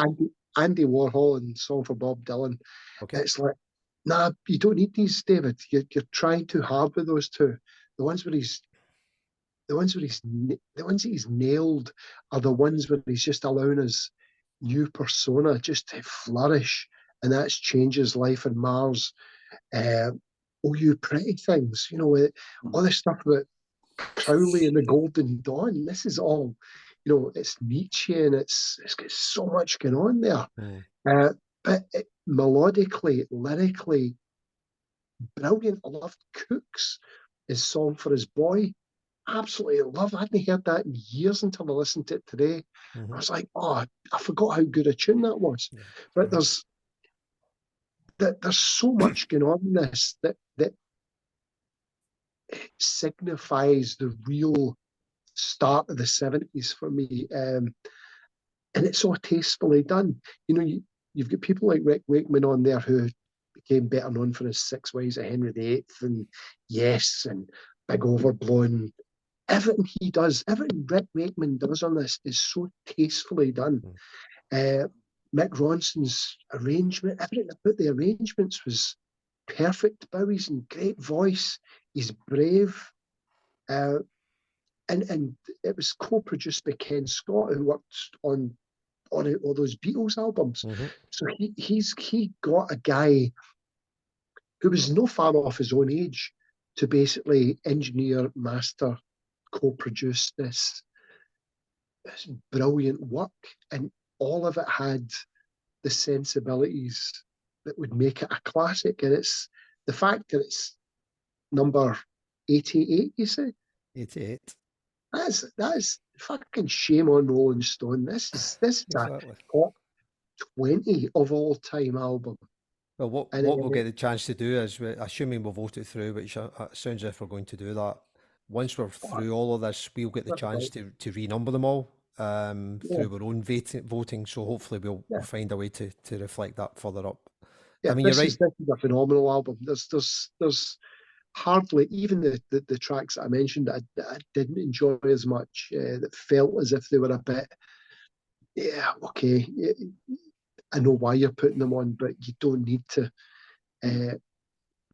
[SPEAKER 3] Andy Warhol and Song for Bob Dylan.
[SPEAKER 1] Okay.
[SPEAKER 3] It's like, nah, you don't need these, David. You're trying too hard with those 2. The ones where he's the ones that he's nailed are the ones where he's just allowing his new persona just to flourish, and that's Changes Life on Mars. Oh, You Pretty Things, you know, all this stuff about Crowley and the Golden Dawn. This is all, you know, it's Nietzsche, and it's got so much going on there. But melodically, lyrically, brilliant. I loved Cook's, his song for his boy. Absolutely love. I hadn't heard that in years until I listened to it today. I was like, oh, I forgot how good a tune that was. But there's so much going on in this that signifies the real start of the 70s for me. And it's so tastefully done. You know, you've got people like Rick Wakeman on there who became better known for his 6 Wives of Henry VIII and Yes and Big Overblown. Everything he does, everything Rick Wakeman does on this is so tastefully done. Mick Ronson's arrangement, everything about the arrangements was perfect. Bowie's in great voice. He's brave. And it was co-produced by Ken Scott, who worked on all those Beatles albums. So he got a guy who was no far off his own age to basically engineer, master, co-produce this brilliant work, and all of it had the sensibilities that would make it a classic. And it's the fact that it's number 88, you say?
[SPEAKER 1] 88.
[SPEAKER 3] That is fucking shame on Rolling Stone. This is
[SPEAKER 1] exactly.
[SPEAKER 3] a top 20 of all time album.
[SPEAKER 1] Well, what we'll get the chance to do is, assuming we'll vote it through, which sounds as if we're going to do that, once we're through all of this, we'll get the chance to renumber them all through our own voting. So hopefully we'll find a way to reflect that further up.
[SPEAKER 3] Yeah,
[SPEAKER 1] I mean, you're right.
[SPEAKER 3] This is a phenomenal album. There's hardly even the tracks that I mentioned that I didn't enjoy as much, that felt as if they were a bit, okay, I know why you're putting them on, but you don't need to.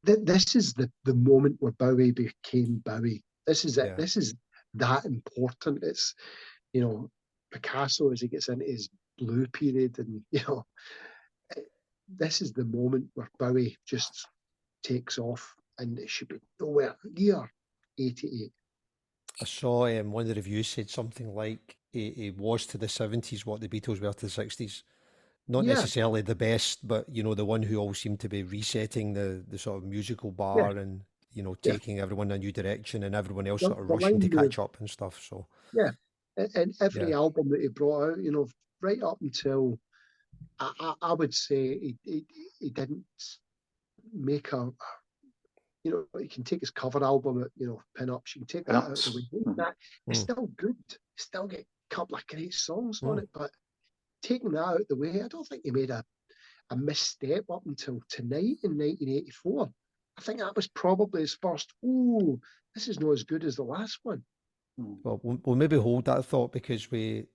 [SPEAKER 3] This is the moment where Bowie became Bowie. This is it.
[SPEAKER 1] Yeah.
[SPEAKER 3] This is that important. It's, you know, Picasso as he gets into his blue period, and, you know, this is the moment where Bowie just takes off, and it should be nowhere near 88.
[SPEAKER 1] I saw one of the reviews said something like it was to the 70s what the Beatles were to the 60s. Not necessarily the best, but, you know, the one who all seemed to be resetting the sort of musical bar and, you know, taking everyone in a new direction, and everyone else sort of rushing to catch up and stuff. So
[SPEAKER 3] and every album that he brought out, you know, right up until I would say he didn't make you know, you can take his cover album, you know, Pin-Ups, you can take that out of the way. That it's still good. Still get a couple of great songs on it, but taking that out of the way, I don't think he made a misstep up until Tonight in 1984. I think that was probably his first, this is not as good as the last one.
[SPEAKER 1] Well, we'll maybe hold that thought, because I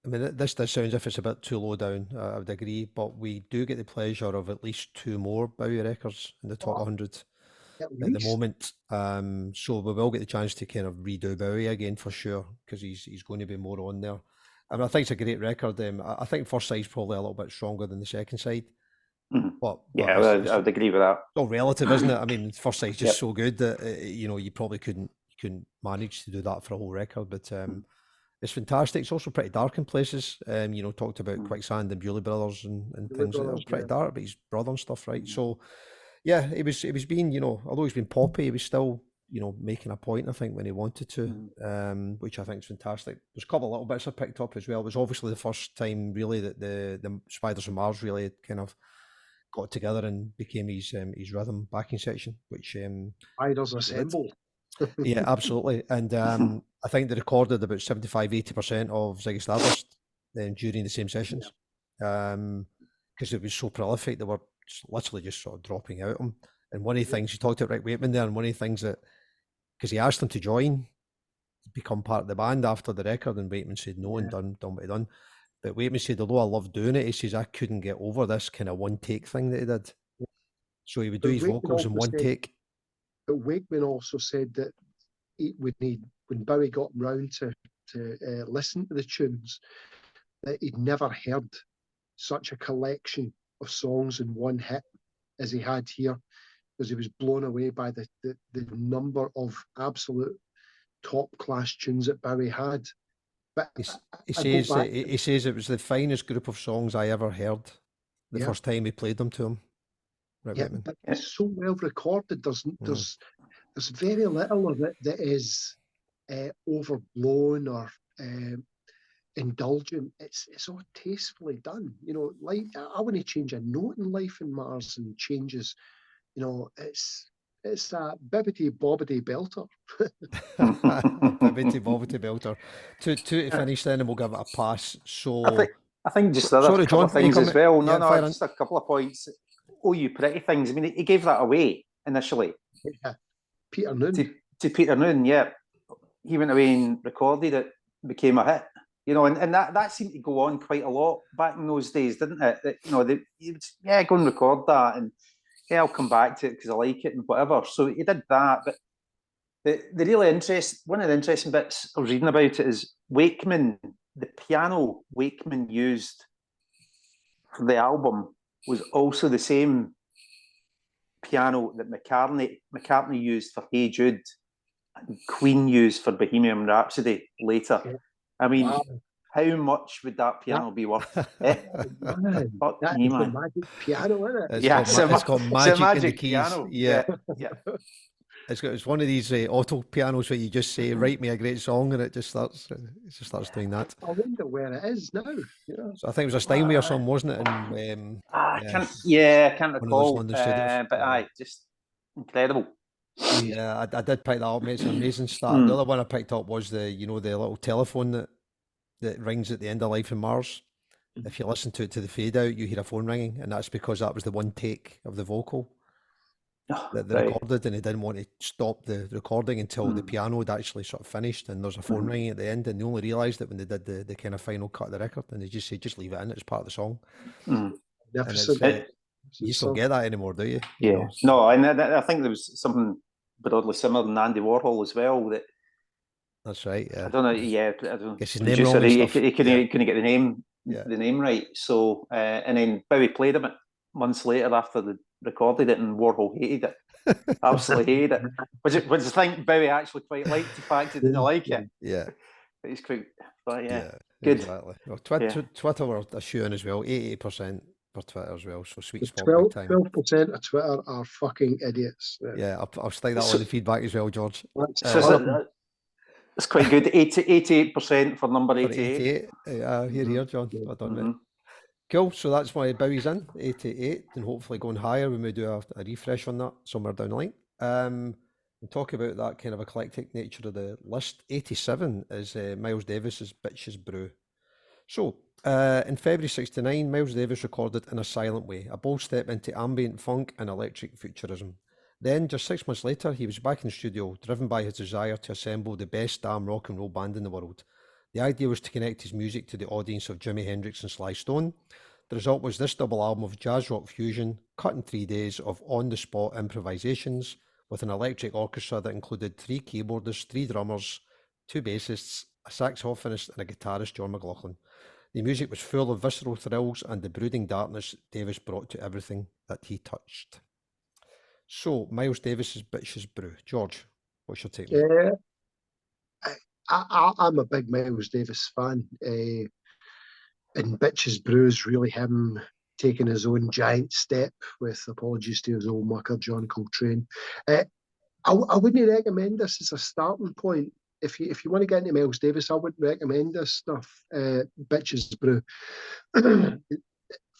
[SPEAKER 1] mean, this does sound as if it's a bit too low down, I would agree, but we do get the pleasure of at least 2 more Bowie records in the top 100 at the moment. So we will get the chance to kind of redo Bowie again for sure, because he's going to be more on there. I mean, I think it's a great record. I think first side's probably a little bit stronger than the second side. But
[SPEAKER 2] I would agree with that.
[SPEAKER 1] It's all relative, isn't it? I mean, first side's just so good that you know, you probably couldn't manage to do that for a whole record. But it's fantastic. It's also pretty dark in places. You know, talked about Quicksand and Bewley Brothers and things. It was pretty dark, but he's brother and stuff, right? So yeah, it was being, you know, although he's been poppy, he was still, you know, making a point, I think, when he wanted to, which I think is fantastic. There's a couple of little bits I picked up as well. It was obviously the first time really that the Spiders from Mars really kind of got together and became his rhythm backing section, which
[SPEAKER 3] Riders Assemble.
[SPEAKER 1] yeah, absolutely. And I think they recorded about 75-80% of Ziggy Stardust during the same sessions, because it was so prolific. They were literally just sort of dropping out on. And one of the things you talked about Rick Wakeman there, and one of the things that, because he asked him to join, become part of the band after the record, and Wakeman said no, and done what he done. But Wakeman said, although I love doing it, he says I couldn't get over this kind of one take thing that he did. So he would do his vocals in one take.
[SPEAKER 3] But Wakeman also said that when Bowie got round to listen to the tunes, that he'd never heard such a collection of songs in one hit as he had here, because he was blown away by the number of absolute top class tunes that Bowie had. But
[SPEAKER 1] he says it was the finest group of songs I ever heard the first time he played them to him.
[SPEAKER 3] But it's so well recorded. There's very little of it that is overblown or indulgent. It's all tastefully done. You know, like I want to change a note in Life in Mars and changes. You know, it's a bibbity bobbity belter.
[SPEAKER 1] Bibbity bobbity belter. To finish then, and we'll give it a pass. So
[SPEAKER 2] I think just the other couple of things as well. No, just a couple of points. Oh, You Pretty Things. I mean, he gave that away initially.
[SPEAKER 3] Yeah. Peter Noon.
[SPEAKER 2] To Peter Noon, yeah. He went away and recorded it, became a hit. You know, and that seemed to go on quite a lot back in those days, didn't it? That, you know, he would, go and record that, and I'll come back to it because I like it and whatever. So he did that. But one of the interesting bits I was reading about it is Wakeman, the piano Wakeman used for the album was also the same piano that McCartney used for Hey Jude and Queen used for Bohemian Rhapsody later. Yeah. I mean, how much would that piano be worth?
[SPEAKER 3] That's a magic piano, isn't it?
[SPEAKER 1] It's got magic in the keys.
[SPEAKER 2] Piano. Yeah.
[SPEAKER 1] It's one of these auto pianos where you just say, "Write me a great song," and it just starts doing that.
[SPEAKER 3] I wonder where it is now. Yeah.
[SPEAKER 1] So I think it was a Steinway or something, wasn't it?
[SPEAKER 2] I can't recall. But just incredible.
[SPEAKER 1] Yeah, I did pick that up, mate. It's an amazing start. The other one I picked up was the little telephone that rings at the end of Life in Mars. If you listen to it to the fade out, you hear a phone ringing, and that's because that was the one take of the vocal that they recorded, and they didn't want to stop the recording until the piano had actually sort of finished, and there's a phone ringing at the end, and they only realised it when they did the kind of final cut of the record, and they just said, just leave it in, it's part of the song. You still get that anymore, do you?
[SPEAKER 2] Yeah. No, and I think there was something broadly similar in Andy Warhol as well.
[SPEAKER 1] That's right. Yeah.
[SPEAKER 2] I don't know. Yeah, I don't.
[SPEAKER 1] Guess his name wrong. He
[SPEAKER 2] couldn't get the name right. So, and then Bowie played him months later after they recorded it, and Warhol hated it. Absolutely hated it. Which I think Bowie actually quite liked the fact he didn't like it.
[SPEAKER 1] Yeah.
[SPEAKER 2] But he's quite. But yeah, good.
[SPEAKER 1] Exactly. Well, Twitter were a shoe-in as well. 88% for Twitter as well. So sweet spot.
[SPEAKER 3] 12% of Twitter are fucking idiots.
[SPEAKER 1] Yeah, I'll stick that on the feedback as well, George.
[SPEAKER 2] It's quite good. 88% for number 88.
[SPEAKER 1] Here, John. Well done, mate. Cool. So that's why Bowie's in 88, and hopefully going higher when we do a refresh on that somewhere down the line. And talk about that kind of eclectic nature of the list. 87 is Miles Davis's Bitches Brew. So in February 69, Miles Davis recorded In a Silent Way, a bold step into ambient funk and electric futurism. Then, just 6 months later, he was back in the studio, driven by his desire to assemble the best damn rock and roll band in the world. The idea was to connect his music to the audience of Jimi Hendrix and Sly Stone. The result was this double album of jazz rock fusion, cut in 3 days of on-the-spot improvisations, with an electric orchestra that included 3 keyboardists, 3 drummers, 2 bassists, a saxophonist and a guitarist, John McLaughlin. The music was full of visceral thrills and the brooding darkness Davis brought to everything that he touched. So, Miles Davis's Bitches Brew. George, what's your take?
[SPEAKER 3] Yeah, I'm a big Miles Davis fan. And Bitches Brew is really him taking his own giant step, with apologies to his old mucker, John Coltrane. I wouldn't recommend this as a starting point. If you want to get into Miles Davis, I wouldn't recommend this stuff, Bitches Brew.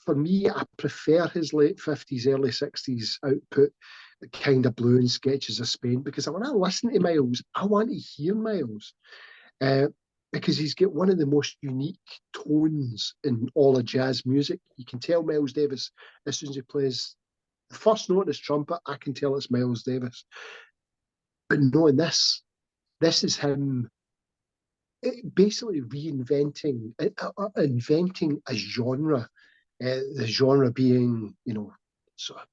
[SPEAKER 3] for me, I prefer his late 50s, early 60s output, the Kind of Blue and Sketches of Spain, because when I listen to Miles, I want to hear Miles. Because he's got one of the most unique tones in all of jazz music. You can tell Miles Davis, as soon as he plays the first note on his trumpet, I can tell it's Miles Davis. But knowing this is him basically reinventing, inventing a genre, the genre being, sort of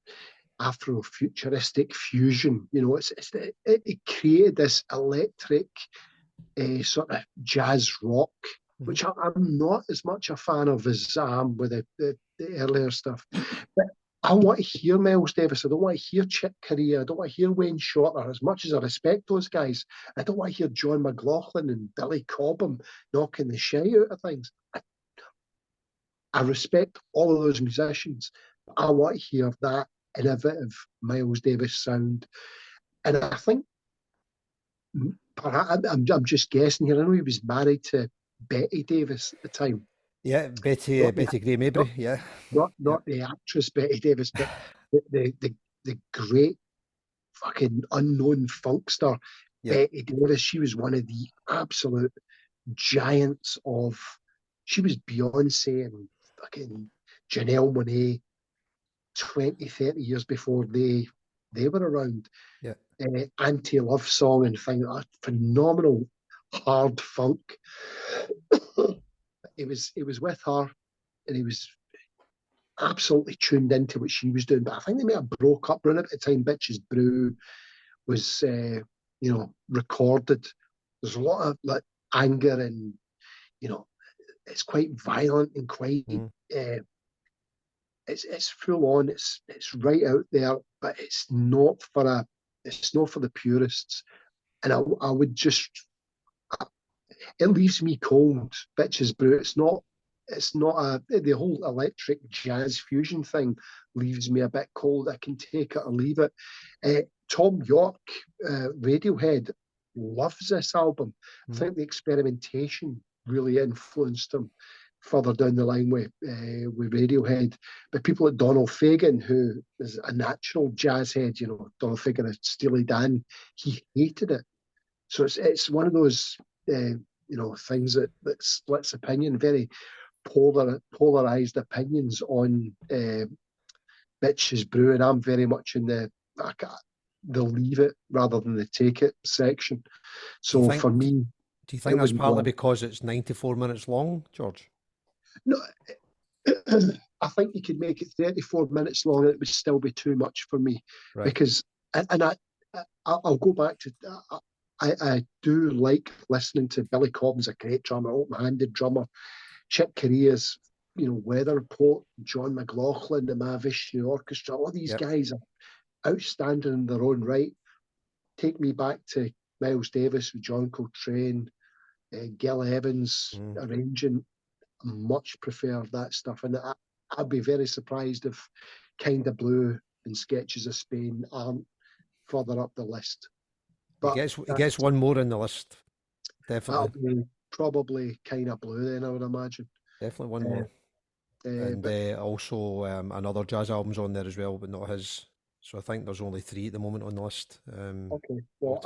[SPEAKER 3] Afro-futuristic fusion. It created this electric sort of jazz rock, which I'm not as much a fan of as I am with the earlier stuff. But I want to hear Miles Davis. I don't want to hear Chick Corea. I don't want to hear Wayne Shorter. As much as I respect those guys, I don't want to hear John McLaughlin and Billy Cobham knocking the shit out of things. I respect all of those musicians. But I want to hear that innovative Miles Davis sound. And I think, I'm just guessing here. I know he was married to Betty Davis at the time.
[SPEAKER 1] Yeah, Betty Gray Mabry. Yeah,
[SPEAKER 3] not the actress Betty Davis, but the great fucking unknown funkster Betty Davis. She was one of the absolute giants of. She was Beyonce and fucking Janelle Monáe 20, 30 years before they were around.
[SPEAKER 1] Yeah.
[SPEAKER 3] Anti-love song and thing, phenomenal hard funk. It was with her, and he was absolutely tuned into what she was doing. But I think they may have broke up around at the time. Bitches Brew was, recorded. There's a lot of like anger and, it's quite violent and quite. It's full on. It's right out there, but it's not for the purists. And I would just. It leaves me cold, Bitches Brew. It's not the whole electric jazz fusion thing leaves me a bit cold. I can take it or leave it. Tom York, Radiohead, loves this album. I think the experimentation really influenced him further down the line with Radiohead. But people like Donald Fagen, who is a natural jazz head, Donald Fagen of Steely Dan, he hated it. So it's one of those things that splits opinion, very polarized opinions on Bitches Brew, and I'm very much in the leave it rather than the take it section. So for me,
[SPEAKER 1] do you think that's partly because it's 94 minutes long, George?
[SPEAKER 3] No, I think you could make it 34 minutes long and it would still be too much for me. Right. Because, and I'll go back to, I do like listening to Billy Cobham's a great drummer, open-handed drummer. Chick Corea's, Weather Report, John McLaughlin, the Mahavishnu Orchestra, all these guys are outstanding in their own right. Take me back to Miles Davis with John Coltrane, Gil Evans arranging. I much prefer that stuff, and I'd be very surprised if Kind of Blue and Sketches of Spain aren't further up the list.
[SPEAKER 1] But he gets one more in the list, definitely.
[SPEAKER 3] That'll be probably Kind of Blue then, I would imagine.
[SPEAKER 1] Definitely one more. And also another jazz album's on there as well, but not his. So I think there's only 3 at the moment on the list.
[SPEAKER 3] Okay, well,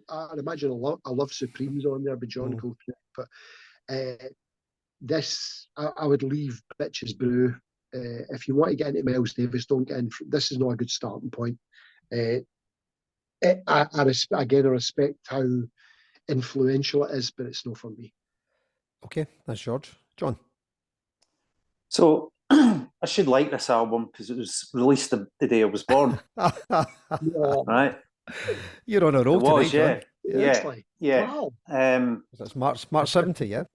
[SPEAKER 3] I'd imagine I love Supreme's on there by John Coltrane, but this, I would leave Bitches Brew. If you want to get into Miles Davis, don't get in. This is not a good starting point. I respect how influential it is, but it's not for me. Okay,
[SPEAKER 1] that's George. John.
[SPEAKER 2] So I should like this album because it was released the day I was born. Right?
[SPEAKER 1] You're on a roll tonight,
[SPEAKER 2] John. Yeah. Wow.
[SPEAKER 1] That's March 70, yeah?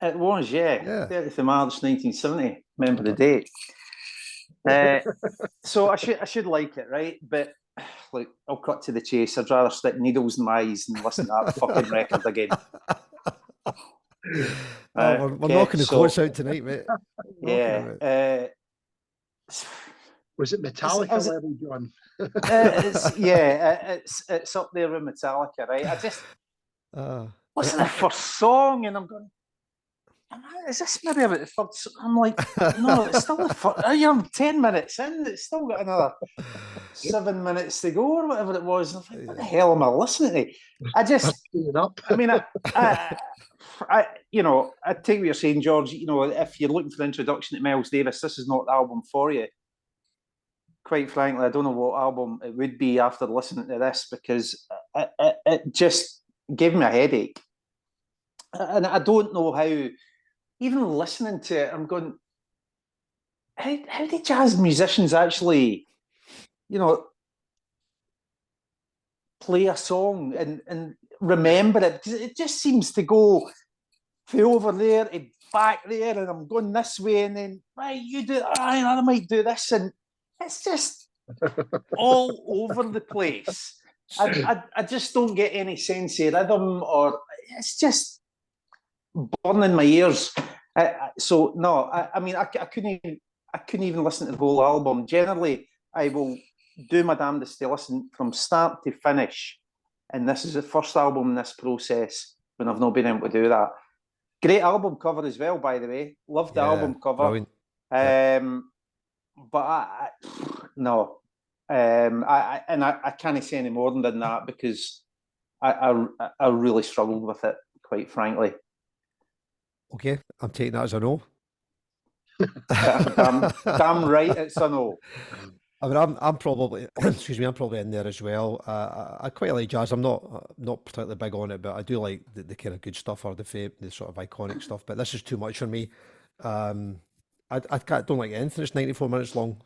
[SPEAKER 2] It was, 30th of March 1970. Remember the date. So I should like it, right? But like, I'll cut to the chase. I'd rather stick needles in my eyes and listen to that fucking record again.
[SPEAKER 1] We're knocking the quotes out tonight, mate.
[SPEAKER 2] Yeah.
[SPEAKER 3] Was it Metallica level, John?
[SPEAKER 2] It's up there with Metallica, right? I just listen to the first song and I'm going, is this maybe about the third? I'm like, no, it's still the first. You're 10 minutes in. It's still got another 7 minutes to go, or whatever it was. I'm like, what the hell am I listening to? I mean, I take what you're saying, George. You know, if you're looking for the introduction to Miles Davis, this is not the album for you. Quite frankly, I don't know what album it would be after listening to this, because it just gave me a headache. And I don't know how, even listening to it, I'm going, how do jazz musicians actually, play a song and remember it? Because it just seems to go over there and back there, and I'm going this way, and then, right, you do, I might do this, and it's just all over the place. I just don't get any sense of rhythm, or it's just burning my ears. So no, I mean, I couldn't even listen to the whole album. Generally, I will do my damnedest to listen from start to finish, and this is the first album in this process when I've not been able to do that. Great album cover as well, by the way. Love the album cover. But no, I can't say any more than that, because I really struggled with it, quite frankly.
[SPEAKER 1] Okay, I'm taking that as a no.
[SPEAKER 2] damn right, it's a no.
[SPEAKER 1] I mean, I'm probably, excuse me, I'm probably in there as well. I quite like jazz. I'm not particularly big on it, but I do like the kind of good stuff, or the sort of iconic stuff. But this is too much for me. I don't like anything that's 94 minutes long.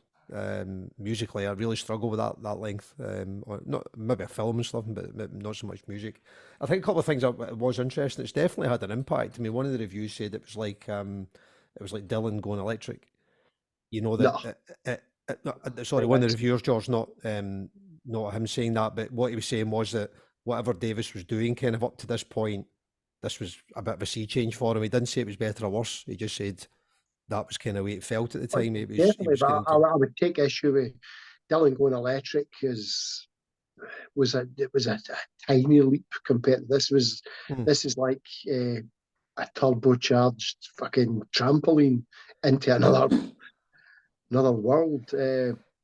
[SPEAKER 1] Musically, I really struggle with that length. Not maybe a film and stuff, but not so much music. I think a couple of things that was interesting. It's definitely had an impact. I mean, one of the reviews said it was like Dylan going electric. You know that. Sorry, one of the reviewers, George, not him saying that, but what he was saying was that whatever Davis was doing, kind of up to this point, this was a bit of a sea change for him. He didn't say it was better or worse. He just said that was kind of the way it felt at the time.
[SPEAKER 3] I would take issue with Dylan going electric, because it was a tiny leap compared to this. This is like a turbocharged fucking trampoline into another world.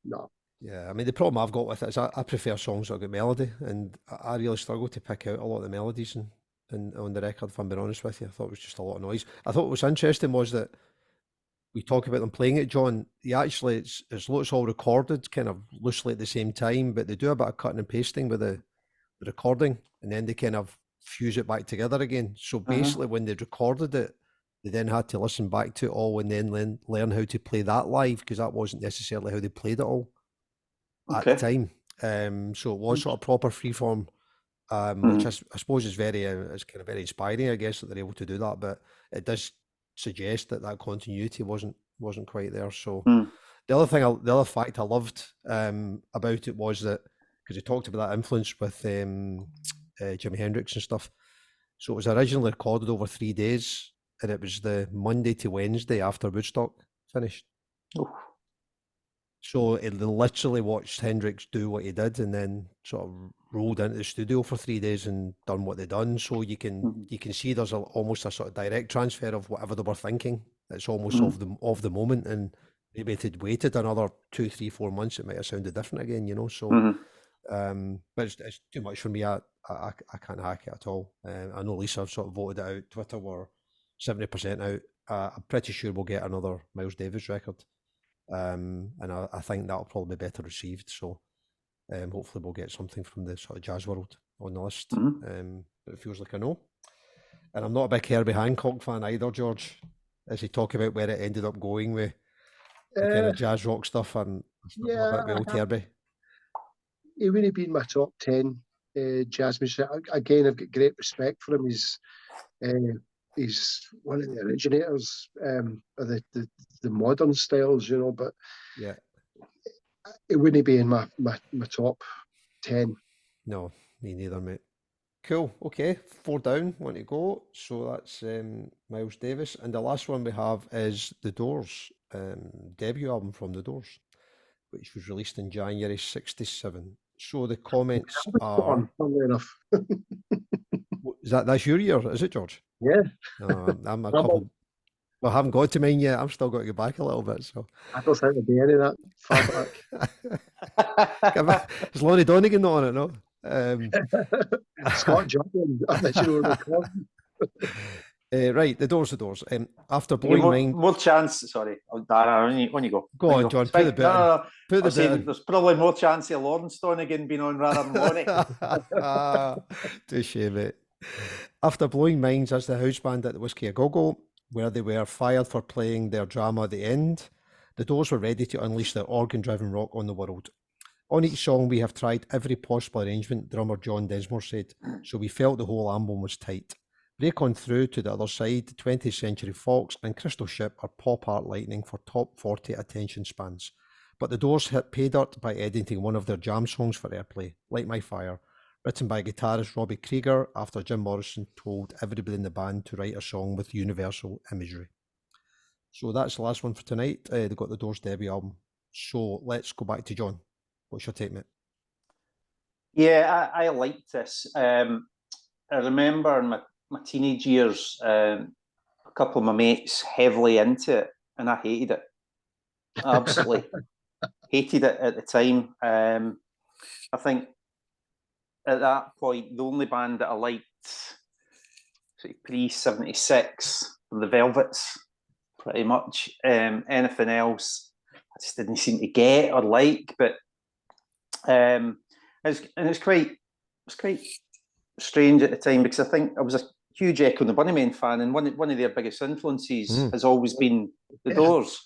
[SPEAKER 3] No.
[SPEAKER 1] Yeah, I mean, the problem I've got with it is I prefer songs that have got melody, and I really struggle to pick out a lot of the melodies and on the record, if I'm being honest with you. I thought it was just a lot of noise. I thought what was interesting was that we talk about them playing it, John. It's all recorded kind of loosely at the same time, but they do a bit of cutting and pasting with the recording, and then they kind of fuse it back together again. So basically, when they recorded it, they then had to listen back to it all and then learn how to play that live, because that wasn't necessarily how they played it all at the time. So it was sort of proper freeform, which I suppose is it's kind of very inspiring, I guess, that they're able to do that. But it does suggest that continuity wasn't quite there. So the other fact I loved about it was that, because he talked about that influence with Jimi Hendrix and stuff. So it was originally recorded over 3 days, and it was the Monday to Wednesday after Woodstock finished. Oh. So they literally watched Hendrix do what he did, and then sort of rolled into the studio for 3 days and done what they done. So you can see there's almost a sort of direct transfer of whatever they were thinking. It's almost of the moment, and maybe if they'd waited another 2, 3, 4 months, it might have sounded different again, you know. So, but it's too much for me. I can't hack it at all. I know Lisa sort of voted it out. Twitter were 70% out. I'm pretty sure we'll get another Miles Davis record. And I think that'll probably be better received. So hopefully we'll get something from the sort of jazz world on the list. But it feels like a no. And I'm not a big Herbie Hancock fan either, George. As he talk about where it ended up going with the kind of jazz rock stuff, and a bit with old Herbie.
[SPEAKER 3] He wouldn't be in my top 10 jazz musician. Again, I've got great respect for him. He's one of the originators of the modern styles, you know, but it wouldn't be in my top 10.
[SPEAKER 1] No, me neither, mate. Cool. Okay, 4 down. Want to go? So that's Miles Davis, and the last one we have is The Doors, debut album from The Doors, which was released in January '67. So the comments are.
[SPEAKER 3] Funnily enough.
[SPEAKER 1] That's your year, is it, George?
[SPEAKER 3] Yeah.
[SPEAKER 1] I'm a Well, I haven't got to mine yet. I'm still got to go back a little bit. So
[SPEAKER 3] I don't think there'll be any of that far back.
[SPEAKER 1] is Laurie Donegan not on it? No.
[SPEAKER 3] Scott Joplin, original recording.
[SPEAKER 1] Right, the Doors. After
[SPEAKER 2] You get
[SPEAKER 1] blowing
[SPEAKER 2] more,
[SPEAKER 1] mind,
[SPEAKER 2] more chance. Sorry, Dara, on you go.
[SPEAKER 1] go
[SPEAKER 2] On
[SPEAKER 1] on,
[SPEAKER 2] you
[SPEAKER 1] John.
[SPEAKER 2] It's
[SPEAKER 1] Put
[SPEAKER 2] fine.
[SPEAKER 1] the bit
[SPEAKER 2] No,
[SPEAKER 1] in.
[SPEAKER 2] no, no.
[SPEAKER 1] Put
[SPEAKER 2] I
[SPEAKER 1] the
[SPEAKER 2] was saying
[SPEAKER 1] bit in.
[SPEAKER 2] there's probably more chance of Lawrence Donegan being on rather than Lonnie.
[SPEAKER 1] Touche, mate. After blowing minds as the house band at the Whiskey a Go-Go, where they were fired for playing their drama at the end, the Doors were ready to unleash their organ-driven rock on the world. On each song, we have tried every possible arrangement, drummer John Densmore said, so we felt the whole album was tight. Break On Through, To the Other Side, 20th Century Fox and Crystal Ship are pop art lightning for top 40 attention spans. But the Doors hit pay dirt by editing one of their jam songs for airplay, Light My Fire, written by guitarist Robbie Krieger after Jim Morrison told everybody in the band to write a song with universal imagery. So that's the last one for tonight. They got the Doors debut album. So let's go back to John. What's your take, mate?
[SPEAKER 2] Yeah, I liked this. I remember in my teenage years, a couple of my mates heavily into it, and I hated it. Absolutely hated it at the time. I think at that point, the only band that I liked pre-76 were the Velvets, pretty much. Anything else, I just didn't seem to get or like. But it's quite strange at the time because I think I was a huge Echo and the Bunnymen fan, and one of their biggest influences has always been the Doors.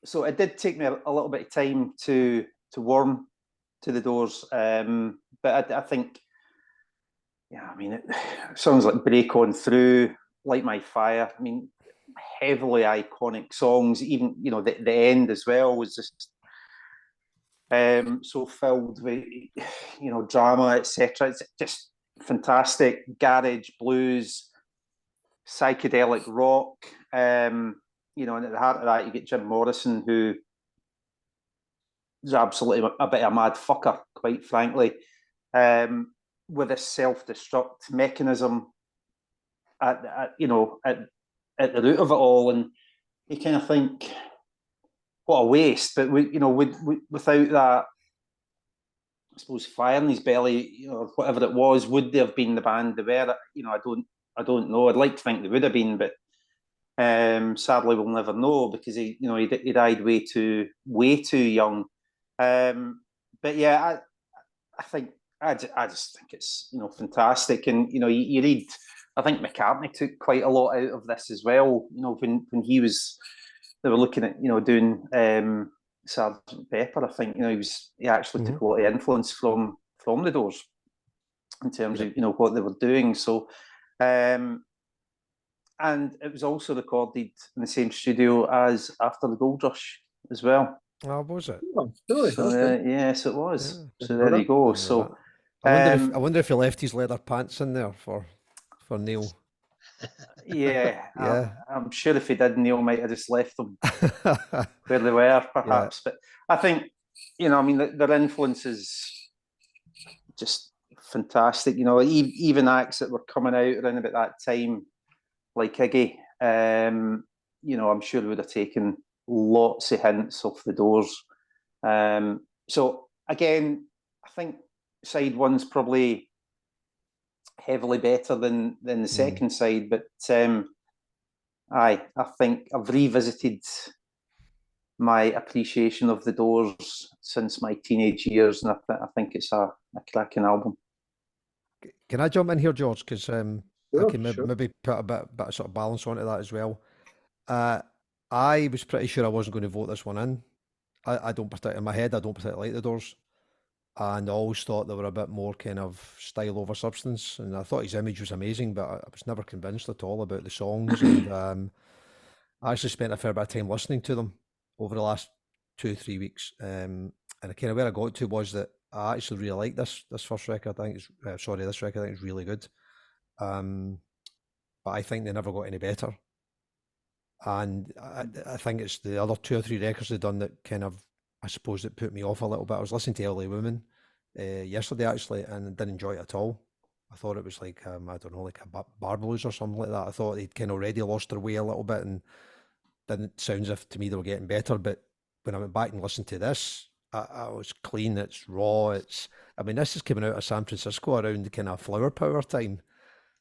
[SPEAKER 2] So it did take me a little bit of time to warm to the Doors, but I think, yeah, I mean, songs like Break On Through, Light My Fire, I mean, heavily iconic songs. Even, you know, the end as well was just so filled with, you know, drama, etc. It's just fantastic. Garage, blues, psychedelic rock. You know, and at the heart of that, you get Jim Morrison, who is absolutely a bit of a mad fucker, quite frankly, with a self-destruct mechanism at the root of it all. And you kind of think, what a waste. But without that, I suppose, fire in his belly, you know, whatever it was, would they have been the band they were? You know, I don't know. I'd like to think they would have been, but sadly we'll never know because he died way too young. But yeah, I just think it's, you know, fantastic. And, you know, you read, I think McCartney took quite a lot out of this as well. You know, when they were looking at, you know, doing Sgt. Pepper, I think, you know, he actually took a lot of influence from the Doors in terms of, you know, what they were doing. So, and it was also recorded in the same studio as After the Gold Rush as well.
[SPEAKER 1] Oh, was it?
[SPEAKER 3] Oh, really?
[SPEAKER 2] So, yes, it was.
[SPEAKER 1] Yeah.
[SPEAKER 2] So there you go. So
[SPEAKER 1] I wonder if he left his leather pants in there for Neil.
[SPEAKER 2] Yeah,
[SPEAKER 1] Yeah.
[SPEAKER 2] I'm sure if he did, Neil might have just left them where they were, perhaps. Yeah. But I think, you know, I mean, their influence is just fantastic. You know, even acts that were coming out around about that time, like Iggy, you know, I'm sure would have taken lots of hints off the Doors. So again, I think side one's probably heavily better than the second side, but I think I've revisited my appreciation of the Doors since my teenage years, and I think it's a cracking album.
[SPEAKER 1] Can I jump in here, George? Because
[SPEAKER 3] Sure,
[SPEAKER 1] I can maybe put a bit of sort of balance onto that as well. I was pretty sure I wasn't going to vote this one in. I don't particularly, in my head, I don't particularly like the Doors. And I always thought they were a bit more kind of style over substance. And I thought his image was amazing, but I was never convinced at all about the songs. And I actually spent a fair bit of time listening to them over the last 2-3 weeks. And kind of where I got to was that I actually really like this first record. I think it's this record I think is really good. But I think they never got any better. And I think it's the other 2 or 3 records they've done that kind of, I suppose, it put me off a little bit. I was listening to LA Woman yesterday actually, and didn't enjoy it at all. I thought it was like, I don't know, like a bar blues or something like that. I thought they'd kind of already lost their way a little bit, and didn't sound as if to me they were getting better. But when I went back and listened to this, I was clean, it's raw, I mean, this is coming out of San Francisco around the kind of flower power time. It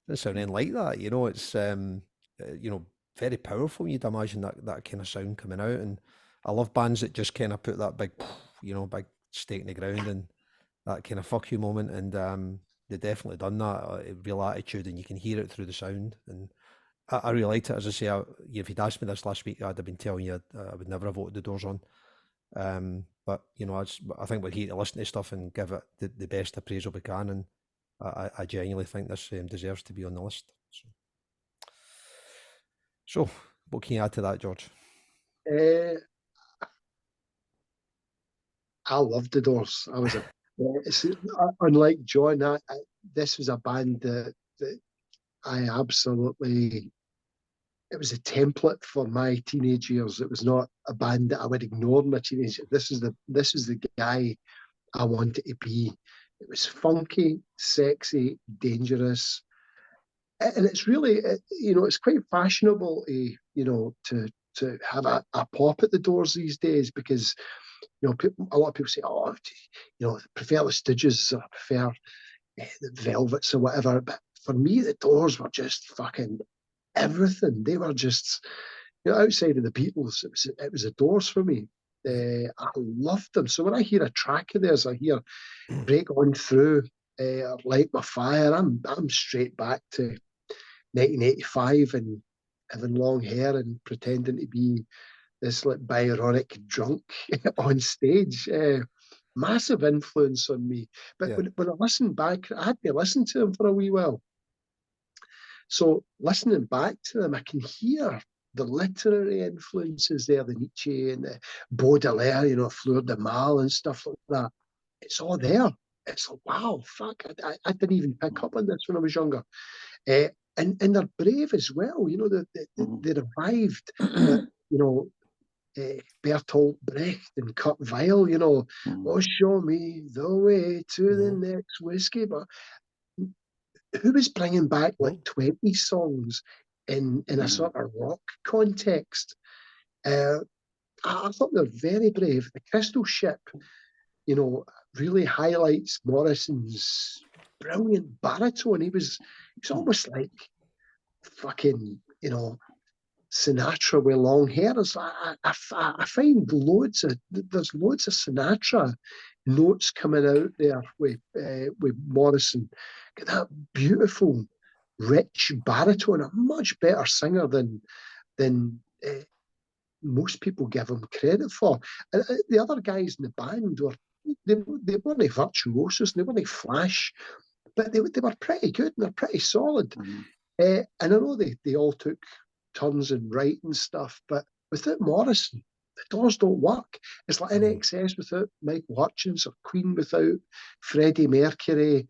[SPEAKER 1] doesn't sound anything like that, you know, it's, you know, very powerful. You'd imagine that kind of sound coming out. And I love bands that just kind of put that big, you know, big stake in the ground and that kind of fuck you moment. And they definitely done that, real attitude, and you can hear it through the sound. And I really liked it. As I say, if you'd asked me this last week, I'd have been telling you I would never have voted the Doors on. But you know, I think we're here to listen to stuff and give it the best appraisal we can, and I genuinely think this deserves to be on the list. So what can you add to that, George?
[SPEAKER 3] I loved the Doors. I was unlike John. This was a band that I absolutely. It was a template for my teenage years. It was not a band that I would ignore in my teenage years. This is the guy I wanted to be. It was funky, sexy, dangerous, and it's really, you know, it's quite fashionable, to have a pop at the Doors these days, because you know, a lot of people say, oh, you know, I prefer the Stooges, or I prefer the Velvets or whatever. But for me, the Doors were just fucking everything. They were just, you know, outside of the Beatles, it was the Doors for me. I loved them. So when I hear a track of theirs, I hear Break On Through, Light My Fire, I'm straight back to 1985 and having long hair and pretending to be this like Byronic drunk on stage. Massive influence on me. But when I listen back, I had to listen to them for a wee while. So listening back to them, I can hear the literary influences there, the Nietzsche and the Baudelaire, you know, Fleur de Mal and stuff like that. It's all there. It's like, wow, fuck, I didn't even pick up on this when I was younger. And they're brave as well. You know, they revived, you know, Bertolt Brecht and Kurt Weill, you know, oh, show me the way to the next whiskey. But who was bringing back like 20 songs in a sort of rock context? I thought they're very brave. The Crystal Ship, you know, really highlights Morrison's brilliant baritone. He's almost like fucking, you know, Sinatra with long hair. I find there's loads of Sinatra notes coming out there with Morrison. Get that beautiful, rich baritone, a much better singer than most people give him credit for. And the other guys in the band they weren't virtuosos, they weren't flash, but they were pretty good and they're pretty solid. And I know they all took turns in writing stuff, but without Morrison, the Doors don't work. It's like NXS without Michael Hutchence, or Queen without Freddie Mercury,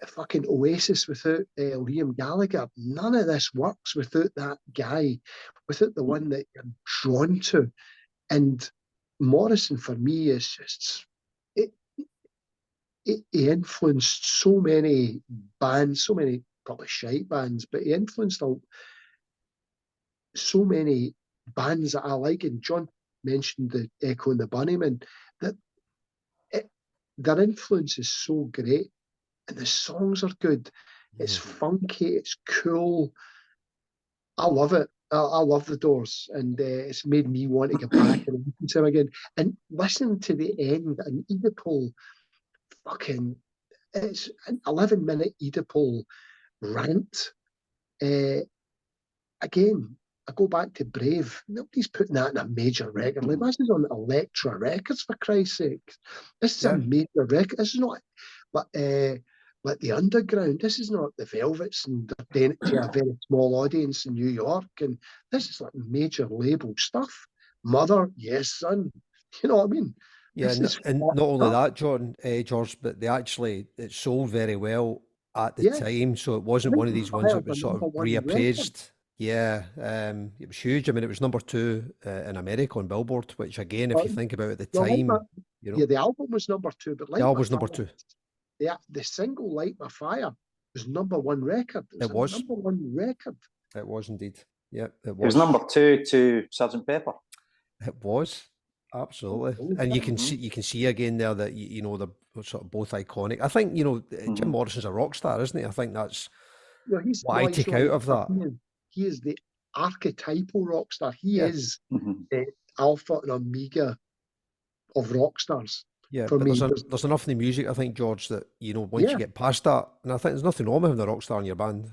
[SPEAKER 3] fucking Oasis without Liam Gallagher. None of this works without that guy, without the one that you're drawn to. And Morrison, for me, is just... He influenced so many bands, so many probably shite bands, but he influenced so many bands that I like. And John mentioned the Echo and the Bunnymen. Their influence is so great, and the songs are good. It's funky, it's cool. I love it. I love the Doors, and it's made me want to get back and listen to them again. And listen to the end, an Oedipal fucking... It's an 11-minute Oedipal rant. Again, I go back to Brave. Nobody's putting that in a major record label. This is on Elektra Records, for Christ's sake. This is a major record. This is not like the Underground. This is not the Velvets, and they're doing it to a very small audience in New York. And this is like major label stuff. Mother, yes, son. You know what I mean?
[SPEAKER 1] Yeah, and not only that, George, but it sold very well at the time, so it wasn't one of these ones that was sort of reappraised. Yeah, it was huge. I mean, it was number 2 in America on Billboard, which again, if you think about it at the time, you know,
[SPEAKER 3] the album was number 2, but
[SPEAKER 1] the album was number 2.
[SPEAKER 3] Yeah, the single "Light My Fire" was #1 record.
[SPEAKER 1] It was.
[SPEAKER 3] #1 record.
[SPEAKER 1] It was indeed. Yeah, it
[SPEAKER 2] It was
[SPEAKER 1] was.
[SPEAKER 2] #2 to Sgt. Pepper.
[SPEAKER 1] It was. Absolutely. And you can see again there that, you know, they're sort of both iconic. I think, you know, Jim Morrison's a rock star, isn't he? I think that's what I take out of that.
[SPEAKER 3] He is the archetypal rock star. He is the alpha and omega of rock stars.
[SPEAKER 1] Yeah,
[SPEAKER 3] for
[SPEAKER 1] but
[SPEAKER 3] me.
[SPEAKER 1] there's enough in the music, I think, George, that, you know, once you get past that, and I think there's nothing wrong with having a rock star in your band,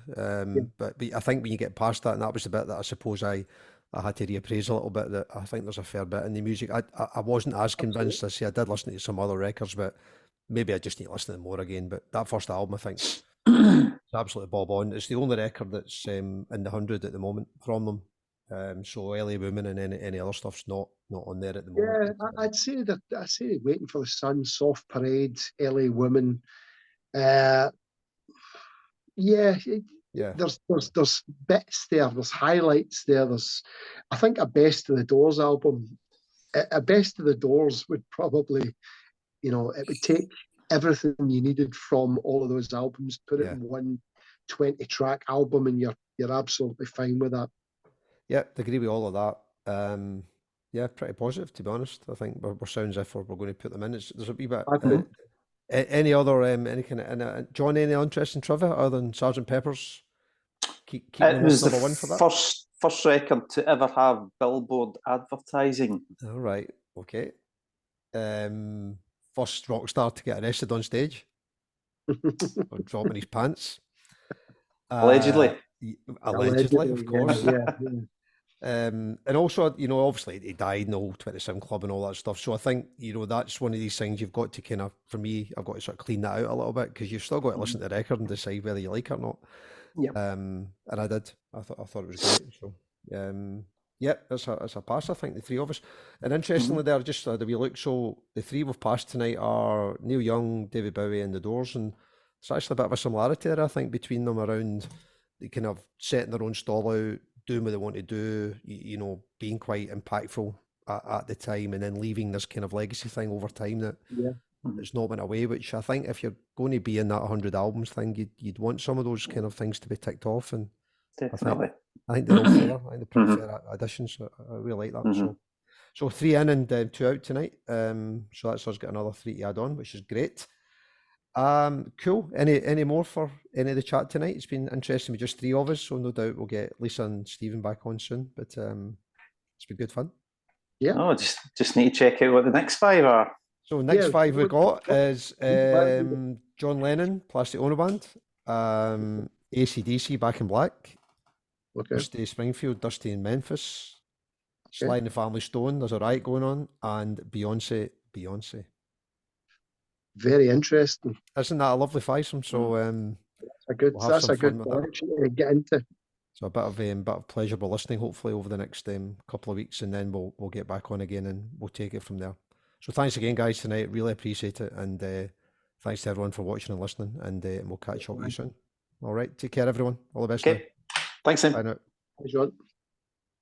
[SPEAKER 1] but I think when you get past that, and that was the bit that I suppose I had to reappraise a little bit, that I think there's a fair bit in the music. I wasn't as convinced. I say I did listen to some other records, but maybe I just need to listen to them more again. But that first album, I think, is absolutely bob on. It's the only record that's in the 100 at the moment from them. So LA Woman and any other stuff's not on there at the moment.
[SPEAKER 3] Yeah, I'd say Waiting for the Sun, Soft Parade, LA Woman. There's bits there, there's highlights there. I think a Best of the Doors album. A Best of the Doors would probably, you know, it would take everything you needed from all of those albums, put it in one 20-track album, and you're absolutely fine with that.
[SPEAKER 1] Yeah, I agree with all of that. Yeah, pretty positive, to be honest. I think we're sounds as if we're going to put them in. There's a wee bit. Any other any kind of John? Any interesting trivia other than Sgt. Pepper's? Keep
[SPEAKER 2] it was the
[SPEAKER 1] #1 for that.
[SPEAKER 2] First record to ever have Billboard advertising.
[SPEAKER 1] All right, okay. First rock star to get arrested on stage or dropping his pants.
[SPEAKER 2] Allegedly,
[SPEAKER 1] of course.
[SPEAKER 3] Yeah.
[SPEAKER 1] And also, you know, obviously he died in the old 27 Club and all that stuff. So I think, you know, that's one of these things you've got to kind of, for me, I've got to sort of clean that out a little bit, because you've still got to listen to the record and decide whether you like it or not.
[SPEAKER 3] Yeah.
[SPEAKER 1] And I did. I thought it was great. So, it's a pass, I think, the three of us. And interestingly, there, just had a wee look. So the three we've passed tonight are Neil Young, David Bowie, and The Doors. And it's actually a bit of a similarity there, I think, between them around the kind of setting their own stall out, doing what they want to do, you know, being quite impactful at the time, and then leaving this kind of legacy thing over time that it's not went away, which I think if you're going to be in that 100 albums thing, you'd want some of those kind of things to be ticked off. And
[SPEAKER 2] definitely.
[SPEAKER 1] I think they're all fair. I think they're pretty fair additions. So I really like that. So 3 in and 2 out tonight. So that's us get another 3 to add on, which is great. Cool. Any more for any of the chat tonight? It's been interesting with just 3 of us, so no doubt we'll get Lisa and Stephen back on soon. But it's been good fun.
[SPEAKER 3] Yeah.
[SPEAKER 2] Oh, just need to check out what the next 5 are.
[SPEAKER 1] So next 5 we got is John Lennon, Plastic Ono Band, AC/DC, Back in Black, Dusty Springfield, Dusty in Memphis, Sly and the Family Stone, There's a Riot Going On, and Beyonce.
[SPEAKER 3] Very interesting.
[SPEAKER 1] Isn't that a lovely fivesome? So
[SPEAKER 3] that's a good collection to get into.
[SPEAKER 1] So a bit of pleasurable listening, hopefully, over the next couple of weeks, and then we'll get back on again and we'll take it from there. So thanks again, guys, tonight. Really appreciate it, and thanks to everyone for watching and listening. And we'll catch up with you soon. All right, take care, everyone. All the best.
[SPEAKER 2] Okay, thanks, Tim.
[SPEAKER 1] Bye now.
[SPEAKER 3] Thanks, John.